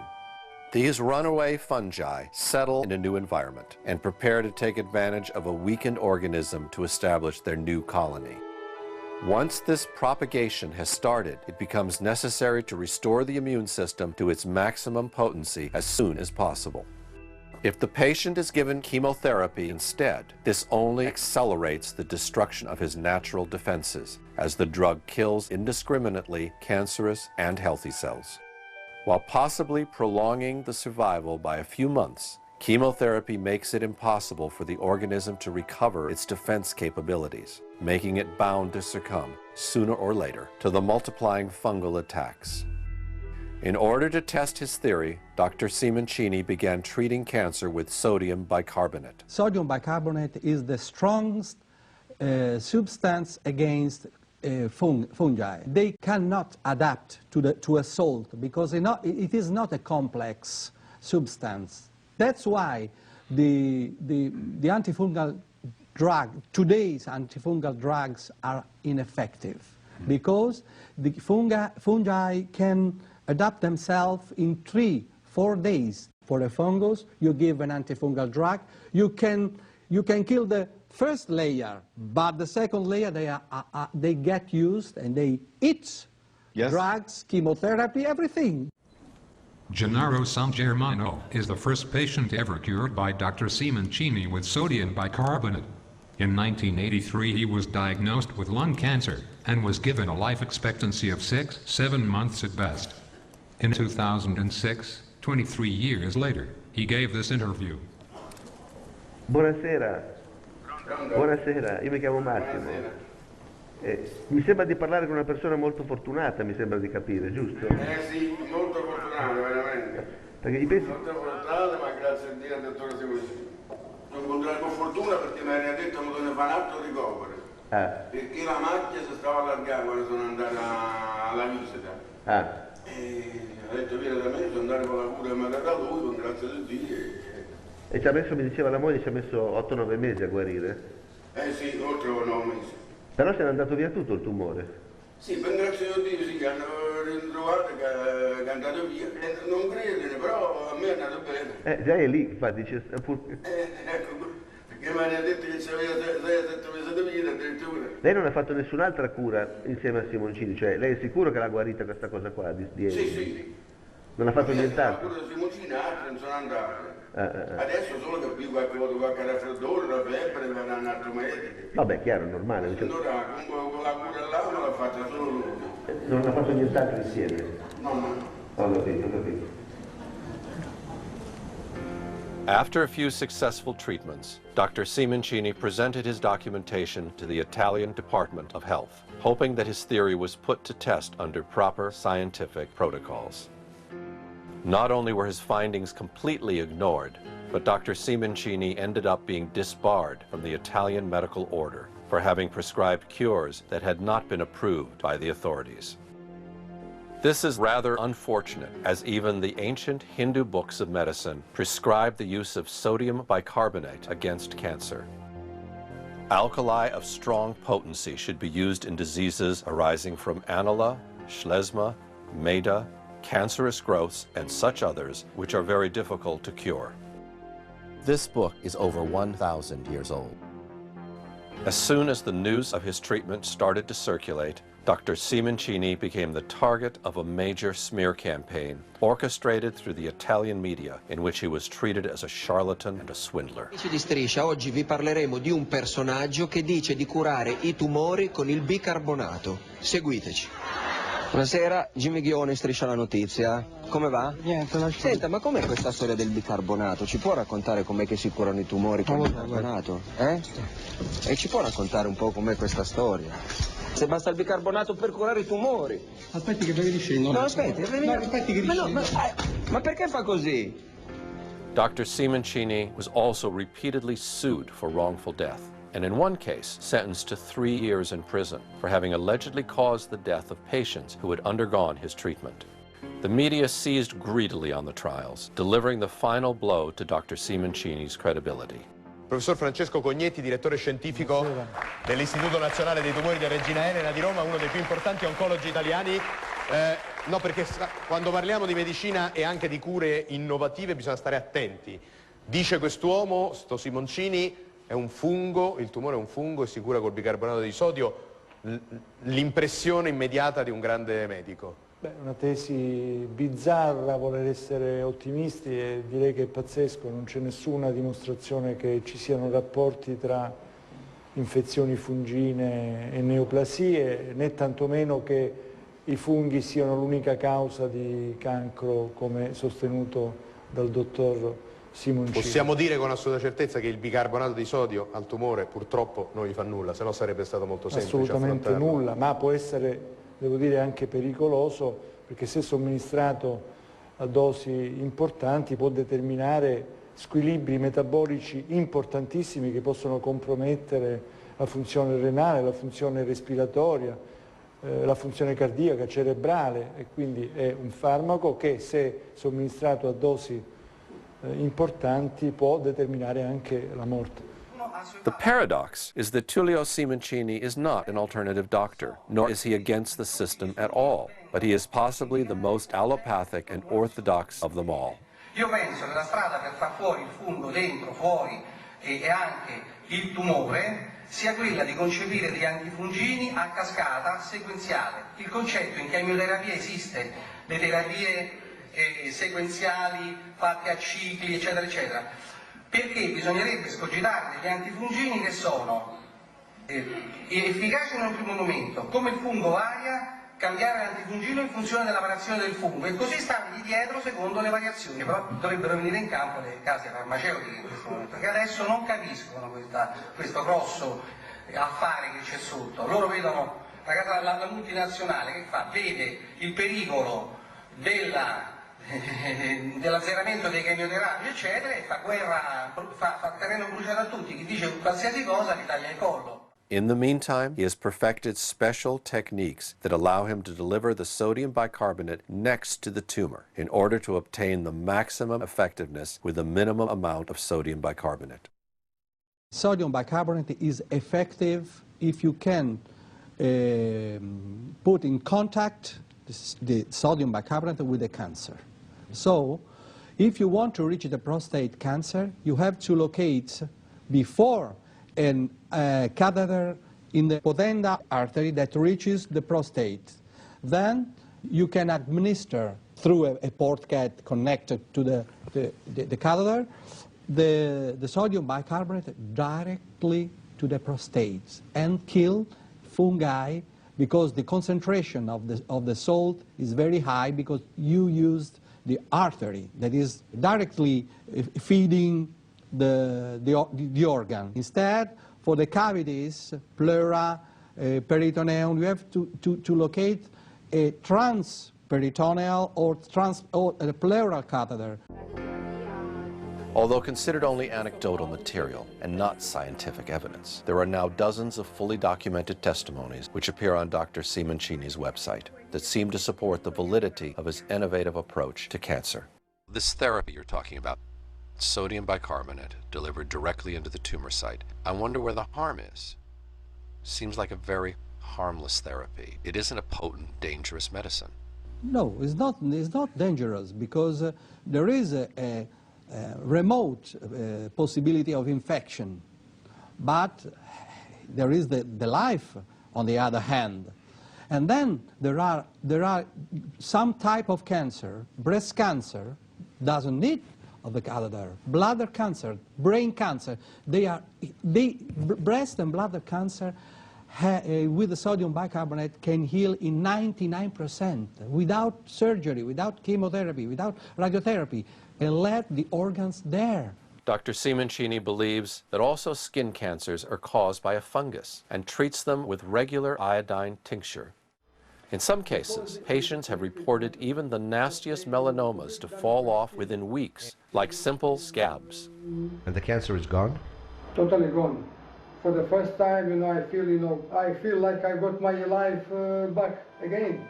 These runaway fungi settle in a new environment and prepare to take advantage of a weakened organism to establish their new colony. Once this propagation has started, it becomes necessary to restore the immune system to its maximum potency as soon as possible. If the patient is given chemotherapy instead, this only accelerates the destruction of his natural defenses, as the drug kills indiscriminately cancerous and healthy cells. While possibly prolonging the survival by a few months, chemotherapy makes it impossible for the organism to recover its defense capabilities, making it bound to succumb, sooner or later, to the multiplying fungal attacks. In order to test his theory, Dr. Simoncini began treating cancer with sodium bicarbonate. Sodium bicarbonate is the strongest substance against fungi. They cannot adapt to a salt because it is not a complex substance. That's why the antifungal today's antifungal drugs are ineffective, because the fungi can adapt themselves in 3-4 days. For a fungus, you give an antifungal drug, you can kill the first layer, but the second layer they get used and they eat drugs, chemotherapy, everything. Gennaro San Germano is the first patient ever cured by Dr. Simoncini with sodium bicarbonate. In 1983 he was diagnosed with lung cancer and was given a life expectancy of 6-7 months at best. In 2006, 23 years later, he gave this interview. Buonasera. Buonasera, io mi chiamo Massimo. Mi sembra di parlare con una persona molto fortunata, mi sembra di capire, giusto? Sì, molto fortunato, veramente. Perché gli pensi... Molto fortunato, ma grazie a Dio, dottore Simoncini. Sono incontrato con fortuna perché mi aveva detto che mi fa un altro ricovero. Perché la macchia si stava allargando quando sono andato alla visita. E ha detto vieni da me, sono andato con la cura che mi ha dato lui, con grazia di Dio. E ci ha messo, mi diceva la moglie, ci ha messo 8-9 mesi a guarire? Sì, oltre 9 mesi. Però se n'è andato via tutto il tumore? Sì, per grazia di Dio, sì, che hanno ritrovato, che è andato via. Non credere, però a me è andato bene. Già è lì, infatti dice... Ecco, perché mi ha detto che c'aveva 6-7 mesi di vita addirittura. Lei non ha fatto nessun'altra cura insieme a Simoncini, cioè lei è sicuro che l'ha guarita questa cosa qua? Sì. Non ha fatto nient'altro? La cura di Simoncini, altri non sono andati. Adesso solo che più qualche raffreddore, la febbre, va da un altro medico. Vabbè, chiaro, normale. Allora, comunque la cura là non l'ha fatta solo lui. Non ha fatto nient'altro insieme? No. Ho capito. After a few successful treatments, Dr. Simoncini presented his documentation to the Italian Department of Health, hoping that his theory was put to test under proper scientific protocols. Not only were his findings completely ignored, but Dr. Simoncini ended up being disbarred from the Italian medical order for having prescribed cures that had not been approved by the authorities. This is rather unfortunate, as even the ancient Hindu books of medicine prescribed the use of sodium bicarbonate against cancer. Alkali of strong potency should be used in diseases arising from anula, schlesma, maida, cancerous growths, and such others which are very difficult to cure. This book is over 1,000 years old. As soon as the news of his treatment started to circulate, Dr. Simoncini became the target of a major smear campaign orchestrated through the Italian media, in which he was treated as a charlatan and a swindler. Amici di Striscia, oggi vi parleremo di un personaggio che dice di curare i tumori con il bicarbonato. Seguiteci. Buonasera, Jimmy Ghione, Striscia la Notizia. Come va? Niente, lascia. Senta, ma com'è questa storia del bicarbonato? Ci può raccontare com'è che si curano i tumori con il bicarbonato? E ci può raccontare un po' com'è questa storia? Se basta il bicarbonato per curare i tumori. Aspetti che ve li riscendo. No, aspetti, aspetti che riscendo. Ma perché fa così? Dr. Simoncini was also repeatedly sued for wrongful death, and in one case sentenced to 3 years in prison for having allegedly caused the death of patients who had undergone his treatment. The media seized greedily on the trials, delivering the final blow to Dr. Simoncini's credibility. Professor Francesco Cognetti, direttore scientifico dell'Istituto Nazionale dei Tumori della Regina Elena di Roma, uno dei più importanti oncologi italiani. No, perché quando parliamo di medicina e anche di cure innovative bisogna stare attenti. Dice quest'uomo, sto Simoncini, è un fungo, il tumore è un fungo e si cura col bicarbonato di sodio. L'impressione immediata di un grande medico. Beh, una tesi bizzarra, voler essere ottimisti, e direi che è pazzesco, non c'è nessuna dimostrazione che ci siano rapporti tra infezioni fungine e neoplasie, né tantomeno che i funghi siano l'unica causa di cancro, come sostenuto dal dottor Simoncini. Possiamo dire con assoluta certezza che il bicarbonato di sodio al tumore purtroppo non gli fa nulla, se no sarebbe stato molto semplice assolutamente affrontarlo. nulla, ma può essere, devo dire, anche pericoloso, perché se somministrato a dosi importanti può determinare squilibri metabolici importantissimi che possono compromettere la funzione renale, la funzione respiratoria, la funzione cardiaca, cerebrale, e quindi è un farmaco che, se somministrato a dosi importanti, può determinare anche la morte. The paradox is that Tullio Simoncini is not an alternative doctor, nor is he against the system at all, but he is possibly the most allopathic and orthodox of them all. Io penso che la strada per far fuori il fungo dentro, fuori e anche il tumore sia quella di concepire degli antifungini a cascata sequenziale. Il concetto in chemioterapia esiste, le terapie sequenziali fatte a cicli, eccetera, eccetera, perché bisognerebbe scogitare degli antifungini che sono efficaci in un primo momento, come il fungo varia, cambiare l'antifungino in funzione della variazione del fungo e così stargli dietro secondo le variazioni, però dovrebbero venire in campo le case farmaceutiche in questo momento, che adesso non capiscono questo grosso affare che c'è sotto. Loro vedono la multinazionale che fa, vede il pericolo dell'azzeramento dei chemioterapi eccetera e fa guerra, fa terreno bruciato a tutti, chi dice qualsiasi cosa gli taglia il collo. In the meantime, he has perfected special techniques that allow him to deliver the sodium bicarbonate next to the tumor in order to obtain the maximum effectiveness with a minimum amount of sodium bicarbonate. Sodium bicarbonate is effective if you can put in contact the sodium bicarbonate with the cancer. So, if you want to reach the prostate cancer, you have to locate before a catheter in the potenda artery that reaches the prostate. Then you can administer through a port cat connected to the catheter the sodium bicarbonate directly to the prostate and kill fungi, because the concentration of the salt is very high, because you used the artery that is directly feeding the organ. Instead, for the cavities, pleura, peritoneum, you have to locate a transperitoneal or a pleural catheter. Although considered only anecdotal material and not scientific evidence, there are now dozens of fully documented testimonies which appear on Dr. Simoncini's website that seem to support the validity of his innovative approach to cancer. This therapy you're talking about, sodium bicarbonate delivered directly into the tumor site, I wonder where the harm is. Seems like a very harmless therapy. It isn't a potent, dangerous medicine. No, it's not dangerous, because there is a remote possibility of infection, but there is the life on the other hand. And then there are some type of cancer. Breast cancer doesn't need of the catheter. Bladder cancer, brain cancer, breast and bladder cancer with the sodium bicarbonate can heal in 99% without surgery, without chemotherapy, without radiotherapy, and let the organs there. Dr. Simoncini believes that also skin cancers are caused by a fungus and treats them with regular iodine tincture. In some cases, patients have reported even the nastiest melanomas to fall off within weeks, like simple scabs. And the cancer is gone? Totally gone. For the first time, I feel like I got my life back again.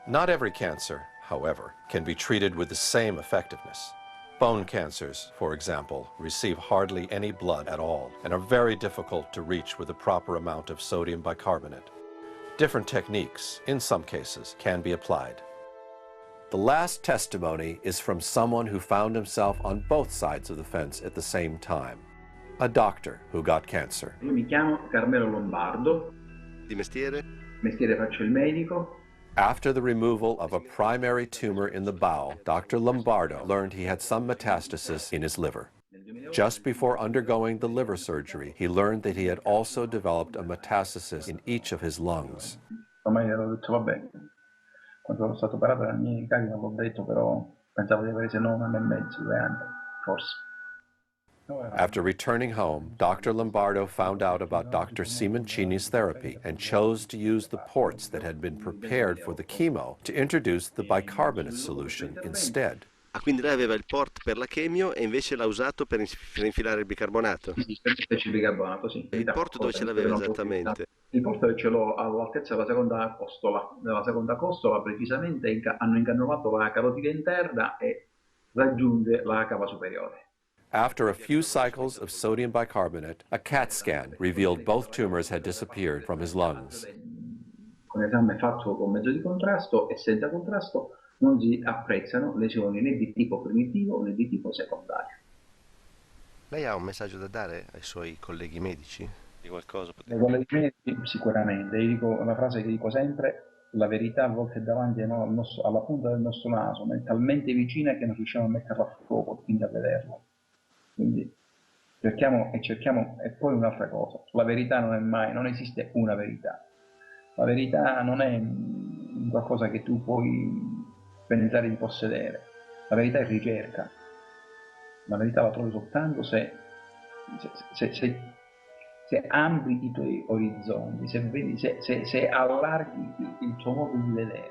Not every cancer, however, can be treated with the same effectiveness. Bone cancers, for example, receive hardly any blood at all and are very difficult to reach with the proper amount of sodium bicarbonate. Different techniques, in some cases, can be applied. The last testimony is from someone who found himself on both sides of the fence at the same time. A doctor who got cancer. Io mi chiamo Carmelo Lombardo. Di mestiere? Mestiere faccio il medico. After the removal of a primary tumor in the bowel, Dr. Lombardo learned he had some metastasis in his liver. Just before undergoing the liver surgery, he learned that he had also developed a metastasis in each of his lungs. Ormai ero detto vabbè, quando ero stato operato dai miei cari non l'ho detto, però pensavo di avere se no 1 anno e mezzo, 2 anni, forse. After returning home, Dr. Lombardo found out about Dr. Simoncini's therapy and chose to use the ports that had been prepared for the chemo to introduce the bicarbonate solution instead. Ah, quindi lei aveva il port per la chemio e invece l'ha usato per infilare il bicarbonato? Sì, per metterci il bicarbonato, sì. E il port dove ce l'aveva esattamente? Il port ce l'ho all'altezza della seconda costola. Nella seconda costola precisamente hanno incannulato la carotide interna e raggiunge la cava superiore. After a few cycles of sodium bicarbonate, a CAT scan revealed both tumors had disappeared from his lungs. Con esame fatto con mezzo di contrasto e senza contrasto non si apprezzano lesioni né di tipo primitivo né di tipo secondario. Lei ha un messaggio da dare ai suoi colleghi medici? Di qualcosa? Ai colleghi medici sicuramente, io dico la frase che dico sempre: la verità a volte è davanti alla punta del nostro naso, ma è talmente vicina che non riusciamo a metterla a fuoco, quindi a vederla. Quindi cerchiamo, e poi un'altra cosa, la verità non esiste una verità. La verità non è qualcosa che tu puoi pensare di possedere. La verità è ricerca. La verità la trovi soltanto se ampli i tuoi orizzonti, se allarghi il tuo modo di vedere.